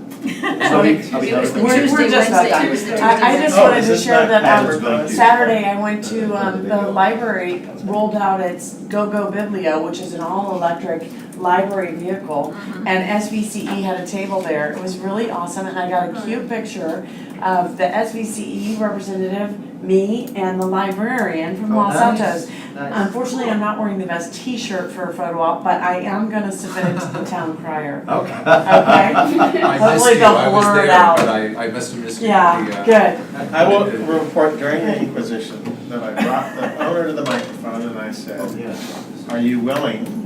I'll be
It was the
done.
We're
Tuesday,
just about
Wednesday,
done.
it was the Tuesday,
I just
Oh,
wanted
is
to
this
share
not
that
advertised?
Saturday I went to the library, rolled out its Go-Go Biblio, which is an all-electric library vehicle, and SVCE had a table there. It was really awesome, and I got a cute picture of the SVCE representative, me, and the librarian from
Oh,
Los
nice.
Altos.
Nice.
Unfortunately, I'm not wearing the best T-shirt for a photo op, but I am gonna submit it to the town crier.
Okay.
Okay?
I missed
Hopefully
you,
they'll
I was
blur it
there,
out.
but I must have missed you.
Yeah, good.
I will report during the Inquisition that I brought the owner to the microphone and I
Oh,
said,
yeah.
are you willing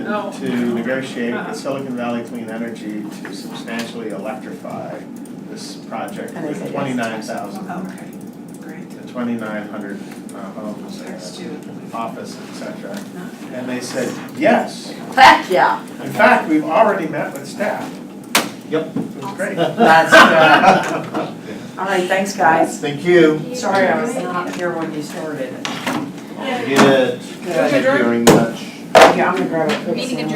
Oh.
to negotiate with Silicon Valley Clean Energy to substantially electrify this project
And they
with
said yes.
29,000
Okay, great.
to 2,900 homes,
Thanks to.
office, etc. And they said, yes.
Heck, yeah.
In fact, we've already met with staff.
Yep.
It was great.
That's good. All right, thanks, guys.
Thank you.
Sorry I was not here when you started.
Good.
Good.
Thank you very much.
Yeah, I'm gonna grab a quick
Meeting
sandwich.